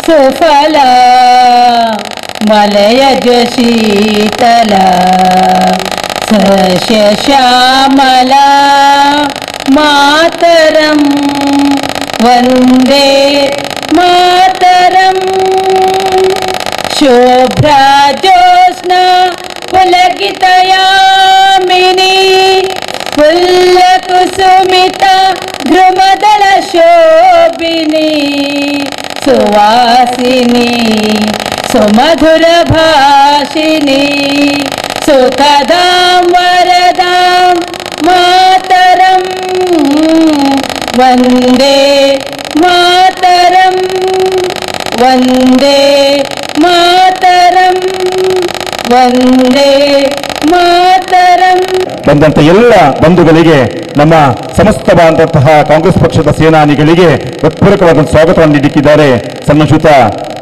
ಸುಫಲ ಮಲಯಜ ಶೀತಲ ಸಸ್ಯ ಶ್ಯಾಮಲ ಮಾತರಂ ವಂದೇ ಮಾತರಂ. ಶೋಭ್ರಾ ಜ್ಯೋತ್ಸ್ನಾ ಪುಲಕಿತಯಾಮಿನಿ ಫುಲ್ಲಕುಸುಮಿತ ಧ್ರುಮದಳ ಶೋಭಿನಿ ಸುವಾಸಿನಿ ಸುಮಧುರ ಭಾಷಿನಿ ಸುಖದಾಂ ವರದಾಂ ಮಾತರಂ ವಂದೇ ಮಾತರಂ ವಂದೇ ಮಾತರಂ ವಂದೇ ಮಾತರಂ. ಬಂದಂತ ಎಲ್ಲ ಬಂಧುಗಳಿಗೆ, ನಮ್ಮ ಸಮಸ್ತವಾದಂತಹ ಕಾಂಗ್ರೆಸ್ ಪಕ್ಷದ ಸೇನಾನಿಗಳಿಗೆ ಹೃತ್ಪೂರ್ವಕವಾದ ಸ್ವಾಗತವನ್ನು ನೀಡಿದ್ದಾರೆ ಸನ್ಮಾನಿತ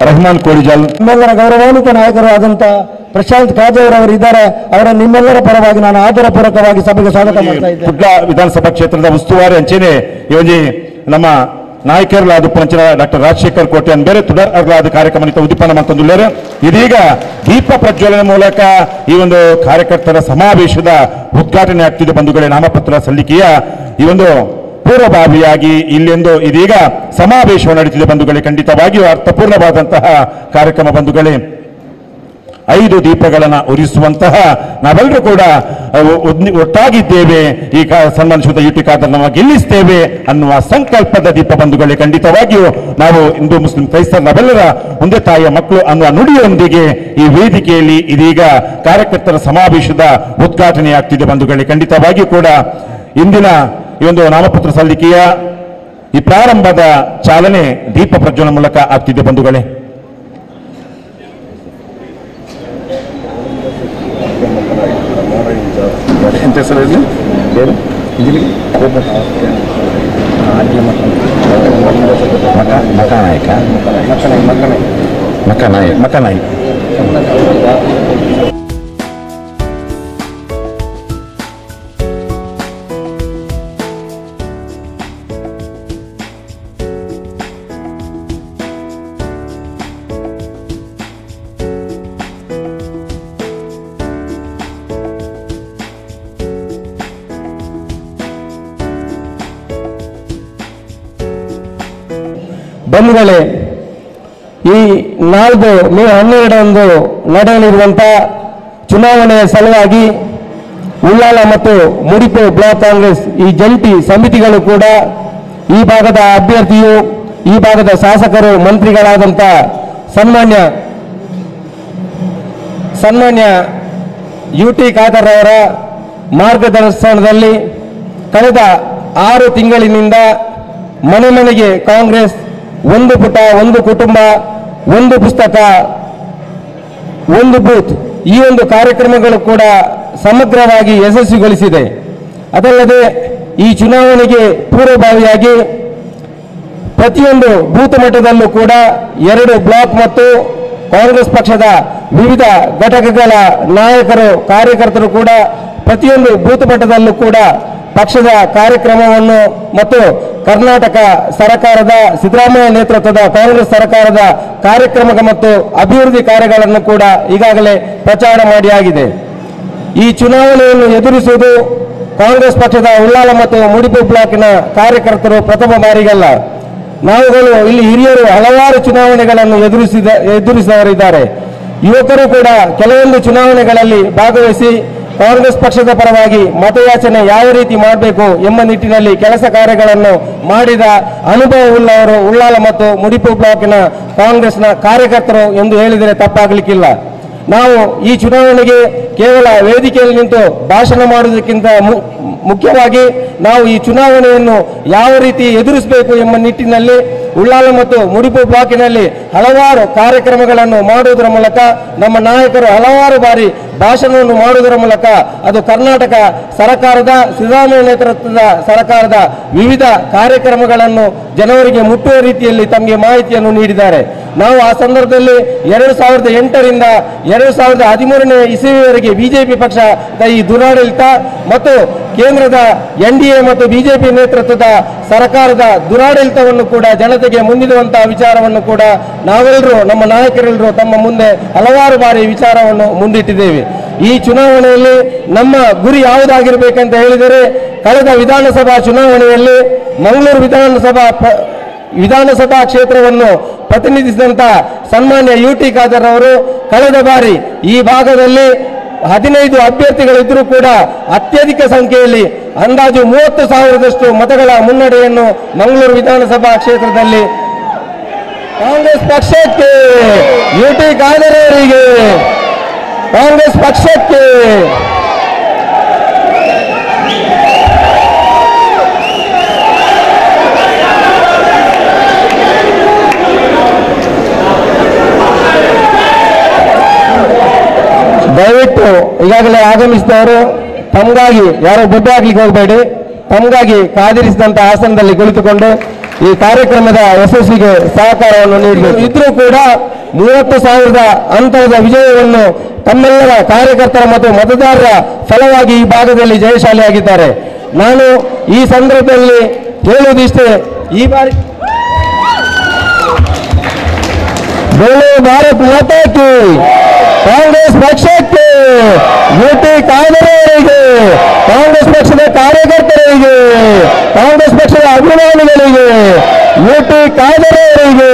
ರೆಹಮಾನ್ ಕೋಡಿಜಾಲ್. ನಿಮ್ಮೆಲ್ಲರ ಗೌರವಾನ್ವಿತ ನಾಯಕರು ಆದಂತ ಪ್ರಶಾಂತ್ ಕಾಜೇರ್ ಅವರು ಇದ್ದಾರೆ. ಅವರ ನಿಮ್ಮೆಲ್ಲರ ಪರವಾಗಿ ನಾನು ಆದರಪೂರ್ವಕವಾಗಿ ಸಭೆಗೆ ಸ್ವಾಗತ ಮಾಡ್ತಾ ಇದ್ದೇನೆ. ಕುಡ್ಲ ವಿಧಾನಸಭಾ ಕ್ಷೇತ್ರದ ಉಸ್ತುವಾರಿ ಅಂಚೆನೆ ಇವಜಿ ನಮ್ಮ ನಾಯಕರಲಾದ ಪಂಚನ ಡಾಕ್ಟರ್ ರಾಜಶೇಖರ್ ಕೋಟೆ ಬೇರೆ ತುಡರ್ಲಾದ ಕಾರ್ಯಕ್ರಮ ಉದ್ದೀಪನ ಮಂತಂದುಳ್ಳರು. ಇದೀಗ ದೀಪ ಪ್ರಜ್ವಲನೆ ಮೂಲಕ ಈ ಒಂದು ಕಾರ್ಯಕರ್ತರ ಸಮಾವೇಶದ ಉದ್ಘಾಟನೆ ಆಗ್ತಿದೆ ಬಂಧುಗಳೇ. ನಾಮಪತ್ರ ಸಲ್ಲಿಕೆಯ ಈ ಒಂದು ಪೂರ್ವಭಾವಿಯಾಗಿ ಇಲ್ಲೆಂದು ಇದೀಗ ಸಮಾವೇಶ ನಡೀತಿದೆ ಬಂಧುಗಳೇ. ಖಂಡಿತವಾಗಿಯೂ ಅರ್ಥಪೂರ್ಣವಾದಂತಹ ಕಾರ್ಯಕ್ರಮ ಬಂಧುಗಳೇ. 5 ದೀಪಗಳನ್ನು ಉರಿಸುವಂತಹ ನಾವೆಲ್ಲರೂ ಕೂಡ ಒಟ್ಟಾಗಿದ್ದೇವೆ. ಈ ಸನ್ಮಾನಿಸಿದ ಯುಟಿ ಖಾದರ್ ನಾವು ಗೆಲ್ಲಿಸ್ತೇವೆ ಅನ್ನುವ ಸಂಕಲ್ಪದ ದೀಪ ಬಂಧುಗಳೇ. ಖಂಡಿತವಾಗಿಯೂ ನಾವು ಹಿಂದೂ ಮುಸ್ಲಿಂ ಕ್ರೈಸ್ತರ ನಾವೆಲ್ಲರ ಒಂದೇ ತಾಯಿಯ ಮಕ್ಕಳು ಅನ್ನುವ ನುಡಿಯೊಂದಿಗೆ ಈ ವೇದಿಕೆಯಲ್ಲಿ ಇದೀಗ ಕಾರ್ಯಕರ್ತರ ಸಮಾವೇಶದ ಉದ್ಘಾಟನೆ ಆಗ್ತಿದೆ ಬಂಧುಗಳೇ. ಖಂಡಿತವಾಗಿಯೂ ಕೂಡ ಇಂದಿನ ಈ ಒಂದು ನಾಮಪತ್ರ ಸಲ್ಲಿಕೆಯ ಈ ಪ್ರಾರಂಭದ ಚಾಲನೆ ದೀಪ ಪ್ರಜ್ವಲನ ಮೂಲಕ ಆಗ್ತಿದೆ ಬಂಧುಗಳೇ. ಎಂತ ಹೆಸರಲ್ಲಿ ಮಕನಾಯಿ. ಬಂಧುಗಳೇ, ಈ ನಾಳ್ದು ಮೇ 12ರಂದು ನಡೆಯಲಿರುವಂಥ ಚುನಾವಣೆಯ ಸಲುವಾಗಿ ಉಳ್ಳಾಲ ಮತ್ತು ಮುಡಿಪು ಬ್ಲಾಕ್ ಕಾಂಗ್ರೆಸ್ ಈ ಜಂಟಿ ಸಮಿತಿಗಳು ಕೂಡ ಈ ಭಾಗದ ಅಭ್ಯರ್ಥಿಯು, ಈ ಭಾಗದ ಶಾಸಕರು, ಮಂತ್ರಿಗಳಾದಂಥ ಸನ್ಮಾನ್ಯ ಯುಟಿ ಖಾದರ್ ಅವರ ಮಾರ್ಗದರ್ಶನದಲ್ಲಿ ಕಳೆದ 6 ತಿಂಗಳಿನಿಂದ ಮನೆ ಮನೆಗೆ ಕಾಂಗ್ರೆಸ್, ಒಂದು ಪುಟ, ಒಂದು ಕುಟುಂಬ, ಒಂದು ಪುಸ್ತಕ, ಒಂದು ಬೂತ್, ಈ ಒಂದು ಕಾರ್ಯಕ್ರಮಗಳು ಕೂಡ ಸಮಗ್ರವಾಗಿ ಯಶಸ್ವಿಗೊಳಿಸಿದೆ. ಅದಲ್ಲದೆ ಈ ಚುನಾವಣೆಗೆ ಪೂರ್ವಭಾವಿಯಾಗಿ ಪ್ರತಿಯೊಂದು ಬೂತ್ ಮಟ್ಟದಲ್ಲೂ ಕೂಡ 2 ಬ್ಲಾಕ್ ಮತ್ತು ಕಾಂಗ್ರೆಸ್ ಪಕ್ಷದ ವಿವಿಧ ಘಟಕಗಳ ನಾಯಕರು, ಕಾರ್ಯಕರ್ತರು ಕೂಡ ಪ್ರತಿಯೊಂದು ಬೂತ್ ಮಟ್ಟದಲ್ಲೂ ಕೂಡ ಪಕ್ಷದ ಕಾರ್ಯಕ್ರಮವನ್ನು ಮತ್ತು ಕರ್ನಾಟಕ ಸರ್ಕಾರದ ಸಿದ್ದರಾಮಯ್ಯ ನೇತೃತ್ವದ ಕಾಂಗ್ರೆಸ್ ಸರ್ಕಾರದ ಕಾರ್ಯಕ್ರಮ ಮತ್ತು ಅಭಿವೃದ್ಧಿ ಕಾರ್ಯಗಳನ್ನು ಕೂಡ ಈಗಾಗಲೇ ಪ್ರಚಾರ ಮಾಡಿಯಾಗಿದೆ. ಈ ಚುನಾವಣೆಯನ್ನು ಎದುರಿಸುವುದು ಕಾಂಗ್ರೆಸ್ ಪಕ್ಷದ ಉಳ್ಳಾಲ ಮತ್ತು ಮುಡಿಪು ಬ್ಲಾಕಿನ ಕಾರ್ಯಕರ್ತರು ಪ್ರಥಮ ಬಾರಿಗಲ್ಲ. ನಾವುಗಳು ಇಲ್ಲಿ ಹಿರಿಯರು ಹಲವಾರು ಚುನಾವಣೆಗಳನ್ನು ಎದುರಿಸಿದವರಿದ್ದಾರೆ. ಯುವಕರು ಕೂಡ ಕೆಲವೊಂದು ಚುನಾವಣೆಗಳಲ್ಲಿ ಭಾಗವಹಿಸಿ ಕಾಂಗ್ರೆಸ್ ಪಕ್ಷದ ಪರವಾಗಿ ಮತಯಾಚನೆ ಯಾವ ರೀತಿ ಮಾಡಬೇಕು ಎಂಬ ನಿಟ್ಟಿನಲ್ಲಿ ಕೆಲಸ ಕಾರ್ಯಗಳನ್ನು ಮಾಡಿದ ಅನುಭವವುಳ್ಳವರು ಉಳ್ಳಾಲ ಮತ್ತು ಮುಡಿಪು ಬ್ಲಾಕಿನ ಕಾಂಗ್ರೆಸ್ನ ಕಾರ್ಯಕರ್ತರು ಎಂದು ಹೇಳಿದರೆ ತಪ್ಪಾಗಲಿಕ್ಕಿಲ್ಲ. ನಾವು ಈ ಚುನಾವಣೆಗೆ ಕೇವಲ ವೇದಿಕೆಯಲ್ಲಿ ನಿಂತು ಭಾಷಣ ಮಾಡುವುದಕ್ಕಿಂತ ಮುಖ್ಯವಾಗಿ ನಾವು ಈ ಚುನಾವಣೆಯನ್ನು ಯಾವ ರೀತಿ ಎದುರಿಸಬೇಕು ಎಂಬ ನಿಟ್ಟಿನಲ್ಲಿ ಉಳ್ಳಾಲ ಮತ್ತು ಮುಡಿಪು ಬ್ಲಾಕಿನಲ್ಲಿ ಹಲವಾರು ಕಾರ್ಯಕ್ರಮಗಳನ್ನು ಮಾಡುವುದರ ಮೂಲಕ ನಮ್ಮ ನಾಯಕರು ಹಲವಾರು ಬಾರಿ ಭಾಷಣವನ್ನು ಮಾಡುವುದರ ಮೂಲಕ ಅದು ಕರ್ನಾಟಕ ಸರ್ಕಾರದ ಸಿದ್ದರಾಮಯ್ಯ ನೇತೃತ್ವದ ಸರ್ಕಾರದ ವಿವಿಧ ಕಾರ್ಯಕ್ರಮಗಳನ್ನು ಜನರಿಗೆ ಮುಟ್ಟುವ ರೀತಿಯಲ್ಲಿ ತಮಗೆ ಮಾಹಿತಿಯನ್ನು ನೀಡಿದ್ದಾರೆ. ನಾವು ಆ ಸಂದರ್ಭದಲ್ಲಿ 2008ರಿಂದ 2013ನೇ ಇಸವಿಯವರೆಗೆ ಬಿಜೆಪಿ ಪಕ್ಷದ ಈ ದುರಾಡಳಿತ ಮತ್ತು ಕೇಂದ್ರದ NDA ಮತ್ತು ಬಿಜೆಪಿ ನೇತೃತ್ವದ ಸರ್ಕಾರದ ದುರಾಡಳಿತವನ್ನು ಕೂಡ ಜನತೆಗೆ ಮುಂದಿಡುವಂತಹ ವಿಚಾರವನ್ನು ಕೂಡ ನಾವೆಲ್ಲರೂ ನಮ್ಮ ನಾಯಕರೆಲ್ಲರೂ ತಮ್ಮ ಮುಂದೆ ಹಲವಾರು ಬಾರಿ ವಿಚಾರವನ್ನು ಮುಂದಿಟ್ಟಿದ್ದೇವೆ. ಈ ಚುನಾವಣೆಯಲ್ಲಿ ನಮ್ಮ ಗುರಿ ಯಾವುದಾಗಿರಬೇಕಂತ ಹೇಳಿದರೆ, ಕಳೆದ ವಿಧಾನಸಭಾ ಚುನಾವಣೆಯಲ್ಲಿ ಮಂಗಳೂರು ವಿಧಾನಸಭಾ ಕ್ಷೇತ್ರವನ್ನು ಪ್ರತಿನಿಧಿಸಿದಂತ ಸನ್ಮಾನ್ಯ UT ಖಾದರ್ ಅವರು ಕಳೆದ ಬಾರಿ ಈ ಭಾಗದಲ್ಲಿ 15 ಅಭ್ಯರ್ಥಿಗಳಿದ್ದರೂ ಕೂಡ ಅತ್ಯಧಿಕ ಸಂಖ್ಯೆಯಲ್ಲಿ ಅಂದಾಜು 30,000ದಷ್ಟು ಮತಗಳ ಮುನ್ನಡೆಯನ್ನು ಮಂಗಳೂರು ವಿಧಾನಸಭಾ ಕ್ಷೇತ್ರದಲ್ಲಿ ಕಾಂಗ್ರೆಸ್ ಪಕ್ಷಕ್ಕೆ, UT ಖಾದರ್ ಅವರಿಗೆ, ಕಾಂಗ್ರೆಸ್ ಪಕ್ಷಕ್ಕೆ ದಯವಿಟ್ಟು ಈಗಾಗಲೇ ಆಗಮಿಸಿದವರು ತಮಗಾಗಿ ಯಾರೋ ಬೊಬ್ಬೆ ಹಾಕ್ಲಿಕ್ಕೆ ಹೋಗಬೇಡಿ, ತಮಗಾಗಿ ಕಾದಿರಿಸಿದಂತ ಆಸನದಲ್ಲಿ ಕುಳಿತುಕೊಂಡು ಈ ಕಾರ್ಯಕ್ರಮದ ಯಶಸ್ಸಿಗೆ ಸಹಕಾರವನ್ನು ನೀಡಬೇಕು. ಇದ್ರೂ ಕೂಡ 30,000 ಅಂತರದ ವಿಜಯವನ್ನು ತಮ್ಮೆಲ್ಲರ ಕಾರ್ಯಕರ್ತರ ಮತ್ತು ಮತದಾರರ ಫಲವಾಗಿ ಈ ಭಾಗದಲ್ಲಿ ಜಯಶಾಲಿಯಾಗಿದ್ದಾರೆ. ನಾನು ಈ ಸಂದರ್ಭದಲ್ಲಿ ಹೇಳುವುದಿಷ್ಟೇ, ಈ ಬಾರಿ बोलो भारत माता की, ಕಾಂಗ್ರೆಸ್ ಪಕ್ಷಕ್ಕೆ, UT ಖಾದರ್ ಅವರಿಗೆ, ಕಾಂಗ್ರೆಸ್ ಪಕ್ಷದ ಕಾರ್ಯಕರ್ತರಿಗೆ, ಕಾಂಗ್ರೆಸ್ ಪಕ್ಷದ ಅಭಿಮಾನಿಗಳಿಗೆ, UT ಖಾದರ್ ಅವರಿಗೆ.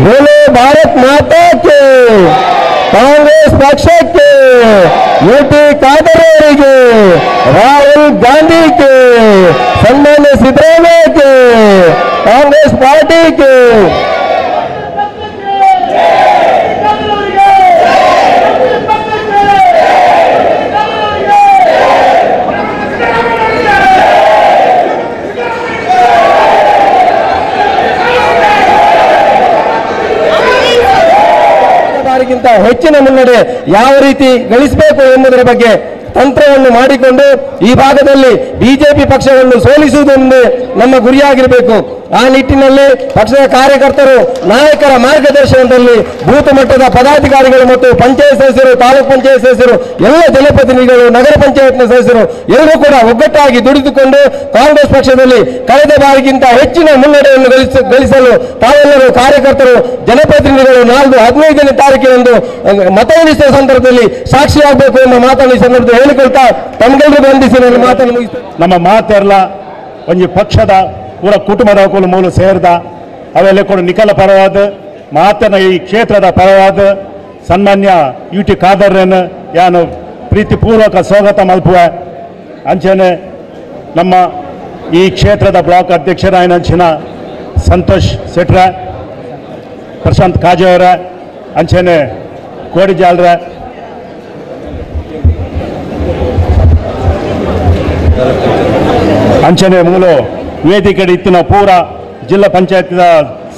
बोलो भारत माता के, ಕಾಂಗ್ರೆಸ್ ಪಕ್ಷಕ್ಕೆ, UT ಖಾದರ್ ಅವರಿಗೆ, ರಾಹುಲ್ ಗಾಂಧಿ के, सन्मान्य सिद्धरामैया के, कांग्रेस पार्टी के. ಗಿಂತ ಹೆಚ್ಚಿನ ಮುನ್ನಡೆ ಯಾವ ರೀತಿ ಗಳಿಸಬೇಕು ಎಂಬುದರ ಬಗ್ಗೆ ತಂತ್ರವನ್ನು ಮಾಡಿಕೊಂಡು ಈ ಭಾಗದಲ್ಲಿ ಬಿಜೆಪಿ ಪಕ್ಷವನ್ನು ಸೋಲಿಸುವುದೊಂದೇ ನಮ್ಮ ಗುರಿಯಾಗಿರಬೇಕು. ಆ ನಿಟ್ಟಿನಲ್ಲಿ ಪಕ್ಷದ ಕಾರ್ಯಕರ್ತರು ನಾಯಕರ ಮಾರ್ಗದರ್ಶನದಲ್ಲಿ ಬೂತ್ ಮಟ್ಟದ ಪದಾಧಿಕಾರಿಗಳು ಮತ್ತು ಪಂಚಾಯತ್ ಸದಸ್ಯರು, ತಾಲೂಕು ಪಂಚಾಯತ್ ಸದಸ್ಯರು, ಎಲ್ಲ ಜನಪ್ರತಿನಿಧಿಗಳು, ನಗರ ಪಂಚಾಯತ್ನ ಸದಸ್ಯರು ಎಲ್ಲರೂ ಕೂಡ ಒಗ್ಗಟ್ಟಾಗಿ ದುಡಿದುಕೊಂಡು ಕಾಂಗ್ರೆಸ್ ಪಕ್ಷದಲ್ಲಿ ಕಳೆದ ಬಾರಿಗಿಂತ ಹೆಚ್ಚಿನ ಮುನ್ನಡೆಯನ್ನು ಗಳಿಸಲು ತಾವೆಲ್ಲರೂ ಕಾರ್ಯಕರ್ತರು, ಜನಪ್ರತಿನಿಧಿಗಳು 15ನೇ ತಾರೀಕಿನಂದು ಮತ ಎಣಿಸುವ ಸಂದರ್ಭದಲ್ಲಿ ಸಾಕ್ಷಿಯಾಗಬೇಕು ಎಂಬ ಮಾತನ್ನು ಈ ಸಂದರ್ಭದಲ್ಲಿ ಹೇಳಿಕೊಳ್ತಾ ತಮಗೆಲ್ಲರೂ ಬಂಧಿಸಿ ನನ್ನ ಮಾತನ್ನು ಮುಗಿಸ್ತೇನೆ. ನಮ್ಮ ಮಾತೆಲ್ಲ ಒಂದು ಪಕ್ಷದ ಪೂರ ಕುಟುಂಬದ ಮೂಲ ಸೇರಿದ ಅವೆಲ್ಲ ಕೂಡ ನಿಖಲ ಪರವಾದ ಮಾತನ ಈ ಕ್ಷೇತ್ರದ ಪರವಾದ ಸನ್ಮಾನ್ಯ UT ಖಾದರ್ರನ್ನು ಯಾನು ಪ್ರೀತಿಪೂರ್ವಕ ಸ್ವಾಗತ ಮಲ್ಪುವ ಅಂಚನೆ ನಮ್ಮ ಈ ಕ್ಷೇತ್ರದ ಬ್ಲಾಕ್ ಅಧ್ಯಕ್ಷರಾಯನಂಚಿನ ಸಂತೋಷ್ ಸೆಟ್ರ, ಪ್ರಶಾಂತ್ ಕಾಜೆಯವರ ಅಂಚನೆ ಕೋಡಿಜಾಲ್ರ ಅಂಚನೆ ಮೂಲ ವೇದಿಕೆ ಇತ್ತಿನ ಪೂರ ಜಿಲ್ಲಾ ಪಂಚಾಯತ್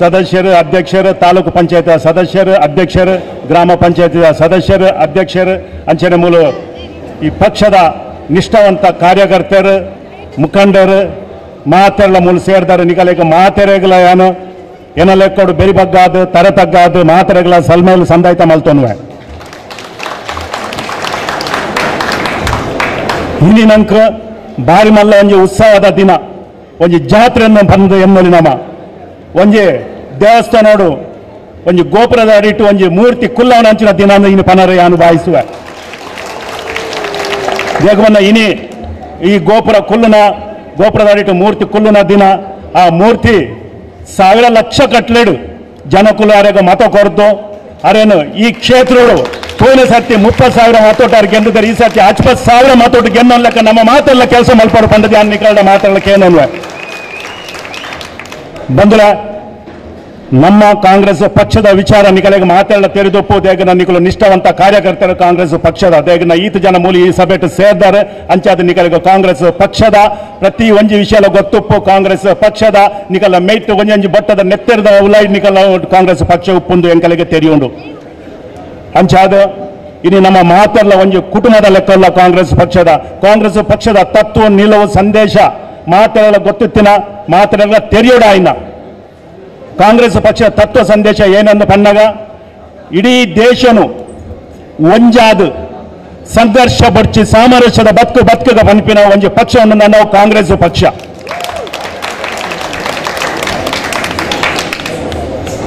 ಸದಸ್ಯರು, ಅಧ್ಯಕ್ಷರು, ತಾಲೂಕು ಪಂಚಾಯತ್ ಸದಸ್ಯರು, ಅಧ್ಯಕ್ಷರು, ಗ್ರಾಮ ಪಂಚಾಯತ್ ಸದಸ್ಯರು, ಅಧ್ಯಕ್ಷರು ಅಂಚನೆ ಮೂಲ ಈ ಪಕ್ಷದ ನಿಷ್ಠಾವಂತ ಕಾರ್ಯಕರ್ತರು, ಮುಖಂಡರು ಮಾತೆಲ್ಲ ಮೂಲ ಸೇರಿದಾರೆ. ನಿಕಲೇಕ ಮಾತೆರೆಗಳ ಏನಲೆಕ್ಕೋಡು ಬೆರಿ ಬಗ್ಗಾದು ತರ ತಗ್ಗಾದು ಮಾತೆರೆಗಳ ಸಲ್ಮೇಲು ಸಂದಾಯ್ತ ಮಲ್ತೊನ್ವೆ ಹಿಂದಿನಂಕ ಬಾರಿ ಮಲ್ಲ ಒಂಜಿ ಉತ್ಸವದ ದಿನ, ಒಂಜಿ ಜಾತ್ರೆಯನ್ನು ಬಂದು ಎನ್ನಲಿ ನಮ್ಮ ಒಂಜಿ ದೇವಸ್ಥಾನೋಡು ಒಂಜಿ ಗೋಪುರದ ಅಡಿಟ್ಟು ಒಂಜಿ ಮೂರ್ತಿ ಕುಲ್ಲವನ ಅಂಚಿನ ದಿನ ಇನ್ನು ಪನರ ಯಾನು ಭಾವಿಸುವೆ ದೇಗವನ್ನ ಇನಿ ಈ ಗೋಪುರದ ಅಡಿಟ್ಟು ಮೂರ್ತಿ ಕುಲ್ಲುನ ದಿನ ಆ ಮೂರ್ತಿ 1,000 ಲಕ್ಷ ಕಟ್ಲೇಡು ಜನಕುಲಾರೆಗ ಮತ ಕೊರತು ಅರೇನು ಈ ಕ್ಷೇತ್ರಗಳು ಹೋದ ಸರ್ತಿ 30,000 ಮತೋಟಾರು ಗೆದ್ದಿದ್ದಾರೆ, ಈ ಸರ್ತಿ 50,000 ಮತೋಟು ಗೆನ್ನೋಲ್ಲಕ್ಕ ನಮ್ಮ ಮಾತೆಲ್ಲ ಕೆಲಸ ಮಲ್ಪಾಡು ಪಂಡದಿ ಅನ್ನಿಕರಡ ಮಾತಾಡಲಿಕ್ಕೆ ಏನಲ್ವ ಬಂಧುಳ ನಮ್ಮ ಕಾಂಗ್ರೆಸ್ ಪಕ್ಷದ ವಿಚಾರ ನಿಕಲೆಗೆ ಮಾತೆಲ್ಲ ತೆರೆದೊಪ್ಪು ದೇಗನ ನಿಕಲು ನಿಷ್ಠಾವಂತ ಕಾರ್ಯಕರ್ತರು ಕಾಂಗ್ರೆಸ್ ಪಕ್ಷದ ದೇಗನ ಈತ ಜನ ಮೂಲ ಈ ಸಭೆಟ್ ಸೇರ್ದಾರೆ ಅಂಚಾದ ನಿಕಲೆಗೆ ಕಾಂಗ್ರೆಸ್ ಪಕ್ಷದ ಪ್ರತಿ ಒಂಜಿ ವಿಷಯ ಗೊತ್ತುಪ್ಪು ಕಾಂಗ್ರೆಸ್ ಪಕ್ಷದ ನಿಕಲ ಮೇಯ್ತು ಒಂಜಿ ಬಟ್ಟದ ನೆತ್ತೆರದ ಉಲಾಯಿ ನಿಕಲ ಕಾಂಗ್ರೆಸ್ ಪಕ್ಷ ಉಪ್ಪುಂದು ಎಂಕಲೆಗೆ ತೆರೆಯುಂಡು ಅಂಚಾದ ಇನ್ನು ನಮ್ಮ ಮಾತೆಲ್ಲ ಒಂಜಿ ಕುಟುಂಬದ ಲೆಕ್ಕಲ್ಲ ಕಾಂಗ್ರೆಸ್ ಪಕ್ಷದ ತತ್ವ ನಿಲುವು ಸಂದೇಶ ಮಾತೆಲ್ಲ ಗೊತ್ತಿತ್ತಿನ ಮಾತೆಲ್ಲ ತೆರೆಯೋಡಾಯ್ನ ಕಾಂಗ್ರೆಸ್ ಪಕ್ಷ ತತ್ವ ಸಂದೇಶ ಏನಂದು ಪನ್ನಗ ಇಡೀ ದೇಶನು ಒಂಜಾದು ಸಂಘರ್ಷ ಬಡ್ಚಿ ಸಾಮರಸ್ಯದ ಬದುಕುಗ ಪನ್ಪಿನ ಒಂಜಿ ಪಕ್ಷವನ್ನು ನಾವು ಕಾಂಗ್ರೆಸ್ ಪಕ್ಷ.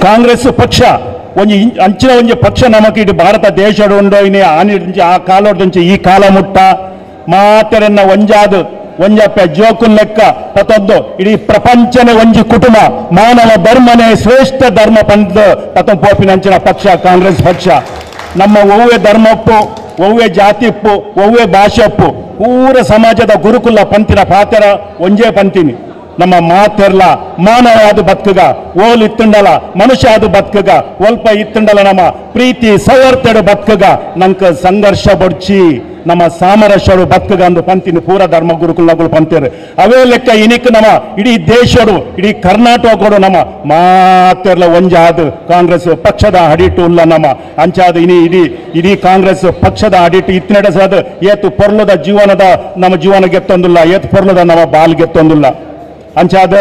ಕಾಂಗ್ರೆಸ್ ಪಕ್ಷ ಒಂಜಿ ಅಂಚಿನ ಒಂಜಿ ಪಕ್ಷ ನಮಕ್ ಇಡೀ ಭಾರತ ದೇಶಡ್ ಉಂಡು ಇನಿ ಆನಿಡ್ಂಚಿ ಆ ಕಾಲೋಡ್ದಿಂಚಿ ಈ ಕಾಲ ಮುಟ್ಟ ಮಾತೆರನ್ನ ಒಂಜಾದು ಒಂಜಪ್ಪೆ ಜೋಕುಲ್ ಲೆಕ್ಕ ಪತೊಂದು ಇಡೀ ಪ್ರಪಂಚನೇ ಒಂಜಿ ಕುಟುಂಬ ಮಾನವ ಧರ್ಮನೇ ಶ್ರೇಷ್ಠ ಧರ್ಮ ಪಂದ್ ಪತೊಂದು ಪೋಪಿನಂಚಿನ ಪಕ್ಷ ಕಾಂಗ್ರೆಸ್ ಪಕ್ಷ. ನಮ್ಮ ಒವ್ವೆ ಧರ್ಮಪ್ಪು ಒವ್ವೆ ಜಾತಿಪ್ಪು ಒವ್ವೆ ಭಾಷೆಪ್ಪು ಪೂರ ಸಮಾಜದ ಗುರುಕುಲ ಪಂತಿನ ಪಾತೆರ ಒಂಜೇ ಪಂತಿನಿ ನಮ್ಮ ಮಾತೆರ್ಲ ಮಾನವ ಅದು ಬದುಕುಗ ಓಲ್ ಇತ್ತುಂಡಲ ಮನುಷ್ಯ ಅದು ಬದುಕುಗ ಒಲ್ಪ ಇತ್ತುಂಡಲ ನಮ್ಮ ಪ್ರೀತಿ ಸೌವರ್ತೆಡು ಬದುಕುಗ ನಂಕ ಸಂಘರ್ಷ ಬಡ್ಚಿ ನಮ್ಮ ಸಾಮರಸ್ಯಡು ಬದುಕುಗ ಅಂದು ಪಂತಿನಿ ಪೂರ ಧರ್ಮ ಗುರುಕುಲಗಳು ಪಂತೇರು ಅವೇ ಲೆಕ್ಕ ಇನಿಕ್ ನಮ್ಮ ಇಡೀ ದೇಶಡು ಇಡೀ ಕರ್ನಾಟಕಡು ನಮ್ಮ ಮಾತೆರ್ಲ ಒಂಜಾದು ಕಾಂಗ್ರೆಸ್ ಪಕ್ಷದ ಅಡಿಟು ಉಲ್ಲ ನಮ್ಮ ಅಂಚಾದ ಇಡೀ ಕಾಂಗ್ರೆಸ್ ಪಕ್ಷದ ಅಡಿಟು ಇತ್ತಿನಡೆಸದು ಏತು ಪೊರ್ಲದ ಜೀವನದ ನಮ್ಮ ಜೀವನ ಗೆತ್ತೊಂದಿಲ್ಲ ಏತು ಪೊರ್ಲದ ನಮ್ಮ ಬಾಲ್ ಗೆತ್ತೊಂದಿಲ್ಲ ಅಂಚಾದ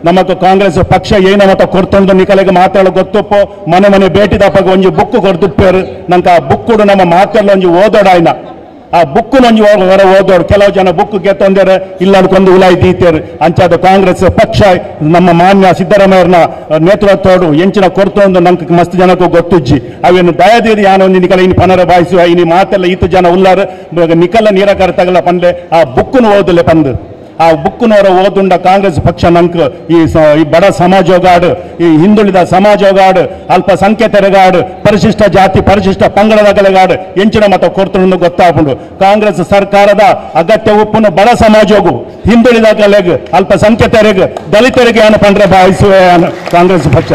ನಮಕ್ ಕಾಂಗ್ರೆಸ್ ಪಕ್ಷ ಏನ ಮತ ಕೊಡ್ತೊಂದು ನಿಕಲೆಗೆ ಮಾತಾಡ ಗೊತ್ತಪ್ಪು ಮನೆ ಭೇಟಿ ದಪ್ಪಾಗ ಒಂಜಿ ಬುಕ್ ಕೊಡ್ತಿಪ್ಪೇರು ನಂಗೆ ಆ ಬುಕ್ಕುಡು ನಮ್ಮ ಮಾತೆಲ್ಲ ಒಂಜಿ ಓದೋಡಾಯ್ನ ಆ ಬುಕ್ಕು ಒಂಜಿ ಹೊರ ಓದೋಡು ಕೆಲವು ಜನ ಬುಕ್ ಗೆತ್ತೊಂದೇರು ಇಲ್ಲ ಅನ್ಕೊಂಡು ಉಲಾಯಿ ದೀತೇರು ಅಂಚಾದ ಕಾಂಗ್ರೆಸ್ ಪಕ್ಷ ನಮ್ಮ ಮಾನ್ಯ ಸಿದ್ದರಾಮಯ್ಯನ ನೇತೃತ್ವಡು ಎಂಚಿನ ಕೊಡ್ತೊಂದು ನಂಗೆ ಮಸ್ತ್ ಜನಕ್ಕೂ ಗೊತ್ತುಜ್ಜಿ ಅವೇನು ದಯದೀರಿ ಯಾನೊಂದು ನಿಕಲ ಇನ್ನು ಪನರ ಬಾಯಿಸುವ ಇನ್ನು ಮಾತೆಲ್ಲ ಇತ್ತು ಜನ ಉಲ್ಲಾರು ನಿಕಲ ನೀರಕರ ತಗಲ ಪಂದೆ ಆ ಬುಕ್ಕನ್ನು ಓದಲೆ ಪಂದು ಆ ಬುಕ್ನವರ ಓದುಂಡ ಕಾಂಗ್ರೆಸ್ ಪಕ್ಷ ನಂಕ ಈ ಬಡ ಸಮಾಜೋಗಾಡು ಈ ಹಿಂದುಳಿದ ಸಮಾಜೋಗಾಡು ಅಲ್ಪಸಂಖ್ಯಾತರಿಗಾಡು ಪರಿಶಿಷ್ಟ ಜಾತಿ ಪರಿಶಿಷ್ಟ ಪಂಗಡದಗಳಿಗಾಡು ಎಂಚಿನ ಮತ ಕೊಡ್ತು ಗೊತ್ತಾಗ್ಬಿಡು ಕಾಂಗ್ರೆಸ್ ಸರ್ಕಾರದ ಅಗತ್ಯ ಉಪ್ಪನ್ನು ಬಡ ಸಮಾಜೋಗು ಹಿಂದುಳಿದಗಳಿಗೆ ಅಲ್ಪಸಂಖ್ಯಾತರಿಗೆ ದಲಿತರಿಗೆ ಏನು ಪಂಡ್ರೆ ಭಾವಿಸುವೆ ಕಾಂಗ್ರೆಸ್ ಪಕ್ಷ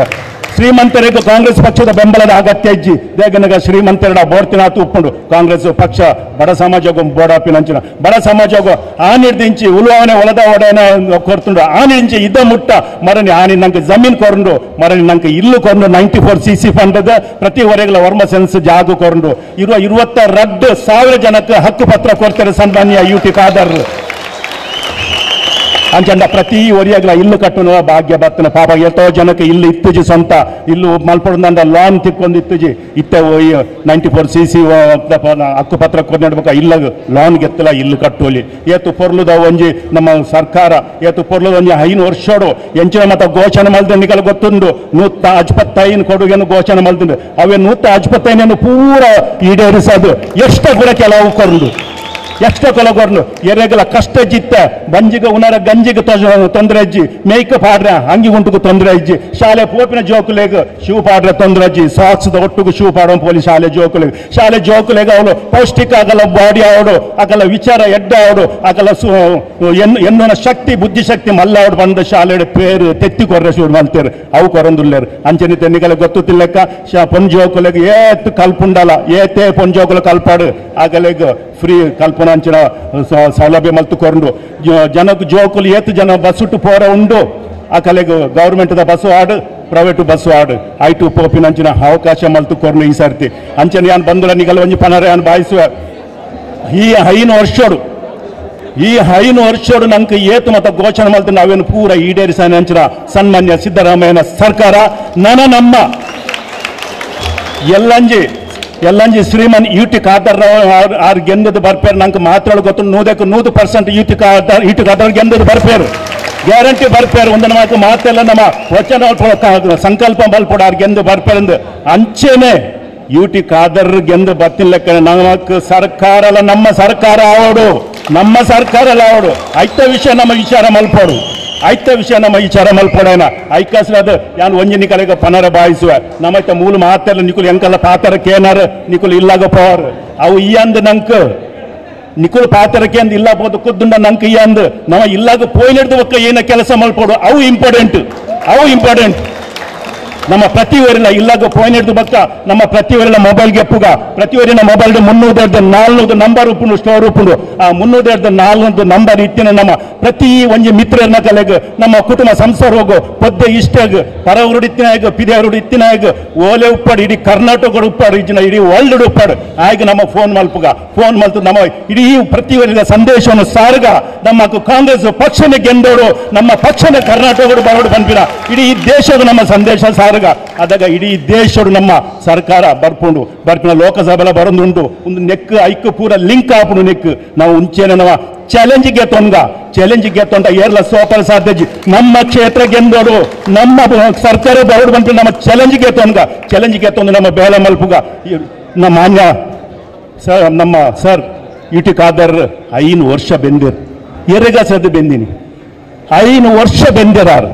ಶ್ರೀಮಂತರಿಗೆ ಕಾಂಗ್ರೆಸ್ ಪಕ್ಷದ ಬೆಂಬಲದ ಅಗತ್ಯ ಇಜ್ಜಿ ದೇಗನಗ ಶ್ರೀಮಂತರ ಬೋರ್ತಿನಾಥ್ ಉಪ್ಪುಂಡು ಕಾಂಗ್ರೆಸ್ ಪಕ್ಷ ಬಡ ಸಮಾಜಗೂ ಬೋಡಾಪಿನಂಚಿನ ಬಡ ಸಮಾಜಗೂ ಆನಿಡ್ದಿಂಚಿ ಉಳುವವನೆ ಒಳದ ಒಡೆನ ಕೊಡ್ತುಂಡು ಆನಿಂಚಿ ಇದ್ದ ಮುಟ್ಟ ಮರನಿ ಆನಿ ನಂಗೆ ಜಮೀನ್ ಕೊರಂಡು ಮರನಿ ನಂಗೆ ಇಲ್ಲು ಕೊಂಡು 94 CC ಫಂಡದ ಪ್ರತಿ ಹೊರೆಗಳ ವರ್ಮ ಸೆನ್ಸ್ ಜಾಗು ಕೊರಂಡು 22,000 ಜನಕ್ಕೆ ಹಕ್ಕು ಪತ್ರ ಕೊಡ್ತಾರೆ ಸನ್ಮಾನ್ಯ UT ಖಾದರ್ ಅಂಚಂಡ ಪ್ರತಿ ಒರಿಯಾಗಲ ಇಲ್ಲು ಕಟ್ಟುವ ಭಾಗ್ಯ ಬರ್ತನ ಪಾಪ ಎಷ್ಟೋ ಜನಕ್ಕೆ ಇಲ್ಲಿ ಇತ್ತುಜಿ ಸ್ವಂತ ಇಲ್ಲು ಮಲ್ಪಡ್ದಂಡ ಲೋನ್ ತಿಕ್ಕೊಂಡು ಇತ್ತುಜಿ ಇತ್ತ 94 CC ಹಕ್ಕು ಪತ್ರ ಕೊಡ್ಬೇಕು ಇಲ್ಲ ಲೋನ್ ಗೆತ್ತಲ ಇಲ್ಲು ಕಟ್ಟೋಲಿ ಏತು ಪೊರ್ಲುದ ಒಂಜಿ ನಮ್ಮ ಸರ್ಕಾರ ಏತು ಪೊರ್ಲುದ ಒಂಜಿ 5 ವರ್ಷೋಡು ಎಂಚಿನ ಮತ ಘೋಷಣೆ ಮಲ್ದ ನಿಕಲ್ ಗೊತ್ತುಂಡು 155 ಕೊಡುಗೆನು ಘೋಷಣೆ ಮಲ್ದುಂಡು ಅವೇ 155 ಪೂರ ಈಡೇರಿಸೋದು ಎಷ್ಟ ಕೂಡ ಕೆಲವು ಕೊರಂಡು ಎಷ್ಟೋ ಕೊಲಗೊರ್ನು ಎರೆಗಲ ಕಷ್ಟ ಜಿತ್ತ ಬಂಜಿಗ ಉನರ ಗಂಜಿಗೆ ತೊಂದರೆ ಅಜ್ಜಿ ಮೇಯ್ಕ ಪಾಡ್ರೆ ಅಂಗಿ ಗುಂಟುಗು ತೊಂದರೆ ಅಜ್ಜಿ ಶಾಲೆ ಪೋಪಿನ ಜೋಕುಲೆಗ ಶೂ ಪಾಡ್ರೆ ತೊಂದರೆ ಅಜ್ಜಿ ಸಾಕ್ಸ್ದ ಒಟ್ಟುಗು ಶೂ ಪಾಡೋ ಪೋಲಿ ಶಾಲೆ ಜೋಕುಲೆಗ ಅವಳು ಪೌಷ್ಟಿಕ ಆಗಲ್ಲ ಬಾಡಿ ಆವಡು ಆಗಲ್ಲ ವಿಚಾರ ಎಡ್ಡ ಆವಡು ಆಗಲ್ಲ ಎನ್ನುವ ಶಕ್ತಿ ಬುದ್ಧಿಶಕ್ತಿ ಮಲ್ಲ ಆವಡು ಬಂದ ಶಾಲೆ ಪೇರು ತೆತ್ತಿ ಕೊರ್ರೆ ಶೂರು ಮಲ್ತೇರು ಅವು ಕೊರಂದುಲ್ಲೇರು ಅಂಚನೆ ತೆನ್ನಿಗಲ ಗೊತ್ತುತ್ತಿಲ್ಲಕ್ಕ ಪೊಂಜೋಕುಲೆಗ ಏತ್ ಕಲ್ಪುಂಡಲ ಏತೇ ಪೊಂಜೋಕುಲು ಕಲ್ಪಾಡು ಆಗಲೆಗ ಫ್ರೀ ಕಲ್ಪನಾಂಚಿನ ಸೌಲಭ್ಯ ಮಲ್ತುಕೊಂಡು ಜನಕ್ಕೆ ಜೋಕುಲು ಏತು ಜನ ಬಸ್ಸುಟ್ಟು ಪೋರ ಉಂಡು ಆ ಕಲೆಗೆ ಗೌರ್ಮೆಂಟ್ದ ಬಸ್ಸು ಆಡು ಪ್ರೈವೇಟ್ ಬಸ್ಸು ಆಡು ಐಟು ಪೋಪಿನಂಚಿನ ಅವಕಾಶ ಮಲ್ತುಕೊಂಡು ಈ ಸರ್ತಿ ಅಂಚನೆ ಯಾನ್ ಬಂದುಲ ನಿಗಲ ಒಂಜಿ ಪನರ ಯಾನ್ ಬಾಯಿಸುವ ಈ 5 ವರ್ಷೋಡು ನಂಗೆ ಏತು ಮತ ಘೋಷಣೆ ಮಲ್ತು ನಾವೇನು ಪೂರ ಈಡೇರಿಸಾನೆ ಅಂಚಿನ ಸನ್ಮಾನ್ಯ ಸಿದ್ದರಾಮಯ್ಯನ ಸರ್ಕಾರ ನಮ್ಮ ಎಲ್ಲಂಜಿ ಶ್ರೀಮನ್ UT ಖಾದರ್ ಆರ್ ಗೆಂದದ್ದು ಬರ್ಪೇರು ನಂಗೆ ಮಾತಾಡೋ ಗೊತ್ತು 100% UT ಖಾದರ್ ಗೆಂದದ್ದು ಬರ್ಪೇರು ಗ್ಯಾರಂಟಿ ಬರ್ಪೇರು ಒಂದನ ಮಾತೆಲ್ಲ ನಮ್ಮ ವಚನ ಸಂಕಲ್ಪ ಬಲ್ಪಡ ಆರ್ ಗೆಂದು ಬರ್ಪೇರಂದು ಅಂಚೆನೆ UT ಖಾದರ್ ಗೆಂದು ಬರ್ತಿನ ಲೆಕ್ಕ ನಮಕ್ ಸರ್ಕಾರ ನಮ್ಮ ಸರ್ಕಾರ ಆವಡು ಐತ ವಿಷಯ ನಮ್ಮ ವಿಚಾರ ಮಲ್ಪೋಡು ಐತ ವಿಷಯ ನಮ್ಮ ವಿಚಾರ ಮಲ್ಪೋಡೇನ ಐಕಾಸ್ಲದು ಯಾನ್ ಒಂಜಿ ನಿಕಲೆಗ ಪನರ ಬಾಯಿಸುವ ನಮ್ಮೈತ ಮೂಲ ಮಾತೆಲ್ಲ ನಿಕುಲು ಎಂಕಲ್ಲ ಪಾತರಕ್ಕೆ ಏನಾರು ನಿಕುಲು ಇಲ್ಲಾಗ ಪೋರ್ ಅವು ಈ ಅಂದ್ ನಂಕ್ ನಿಕುಲು ಪಾತರಕ್ಕೆ ಅಂದ್ ಇಲ್ಲ ಬೋದು ಕುದ್ದುಂಡ ನಂಕ್ ಈ ಅಂದ್ ನಮ್ಮ ಇಲ್ಲಾಗ ಪೋಯ್ಲಿಡ್ದು ಒಕ್ಕ ಏನ ಕೆಲಸ ಮಲ್ಪೋಡು ಅವು ಇಂಪಾರ್ಟೆಂಟ್ ನಮ್ಮ ಪ್ರತಿವರಿನ ಇಲ್ಲಾಗ ಫೋನ್ ಹಿಡಿದು ಬಕ್ಕ ನಮ್ಮ ಪ್ರತಿವರಿನ ಮೊಬೈಲ್ಗೆ ಎಪ್ಪುಗ ಪ್ರತಿವರಿನ ಮೊಬೈಲ್ 304 ನಂಬರ್ ಉಪ್ಪುಂಡು ಸ್ಟೋರ್ ಉಪ್ಪುಂಡು ಆ 304 ನಂಬರ್ ಇತ್ತಿನ ನಮ್ಮ ಪ್ರತಿ ಒಂಜಿ ಮಿತ್ರನ ಕಲೆಗ್ ನಮ್ಮ ಕುಟುಂಬ ಸಂಸಾರ ಹೋಗು ಪೊದ್ದೆ ಇಷ್ಟಗ್ ಪರವರು ಇತ್ತಿನಾಗ ಪಿದೆಯವರು ಇತ್ತಿನಾಗ ಓಲೆ ಉಪ್ಪಾಡು ಇಡೀ ಕರ್ನಾಟಕ ಉಪ್ಪಾಡು ಇಡೀ ವರ್ಲ್ಡ್ ಉಪ್ಪಾಡು ಆಗ ನಮ್ಮ ಫೋನ್ ಮಲ್ಪುಗ ಫೋನ್ ಮಲ್ತು ನಮ್ಮ ಇಡೀ ಪ್ರತಿವರಿನ ಸಂದೇಶವನ್ನು ಸಾರ್ಗ ನಮ್ಮ ಕಾಂಗ್ರೆಸ್ ಪಕ್ಷನ ಗೆಂದೋಡು ನಮ್ಮ ಪಕ್ಷದ ಕರ್ನಾಟಕ ಬರೋಡು ಬಂದಿರ ಇಡೀ ದೇಶದ ನಮ್ಮ ಸಂದೇಶ ಸಾರ್ಗ ಅದಾಗ ಇಡೀ ದೇಶಡು ನಮ್ಮ ಸರ್ಕಾರ ಬರ್ಪಿನ ಲೋಕಸಭೆಲ ಬರೋದುಂಟು ಒಂದು ನೆಕ್ ಐಕ್ಕು ಪೂರ ಲಿಂಕ್ ಆಪುಡು ನೆಕ್ ನಾವು ಉಂಚೆನ ನಾವು ಚಾಲೆಂಜ್ ಗೆತ್ತೊಂಡ ಏರ್ಲ ಸೋಪಲ್ ಸಾಧ್ಯಜಿ ನಮ್ಮ ಕ್ಷೇತ್ರ ಗೆಂದೋಡು ನಮ್ಮ ಸರ್ಕಾರ ಬರೋಡು ಬಂದು ನಮ್ಮ ಚಾಲೆಂಜ್ ಗೆತ್ತೊಂದು ನಮ್ಮ ಬೇಲ ಮಲ್ಪುಗ ನಮ್ಮ ಮಾನ್ಯ ಸರ್ ನಮ್ಮ ಸರ್ ಇಟಿ ಕಾದರ್ 5 ವರ್ಷ ಬೆಂದಿರು ಎರಗಸದು ಬೆಂದಿನಿ 5 ವರ್ಷ ಬೆಂದಿರಾರು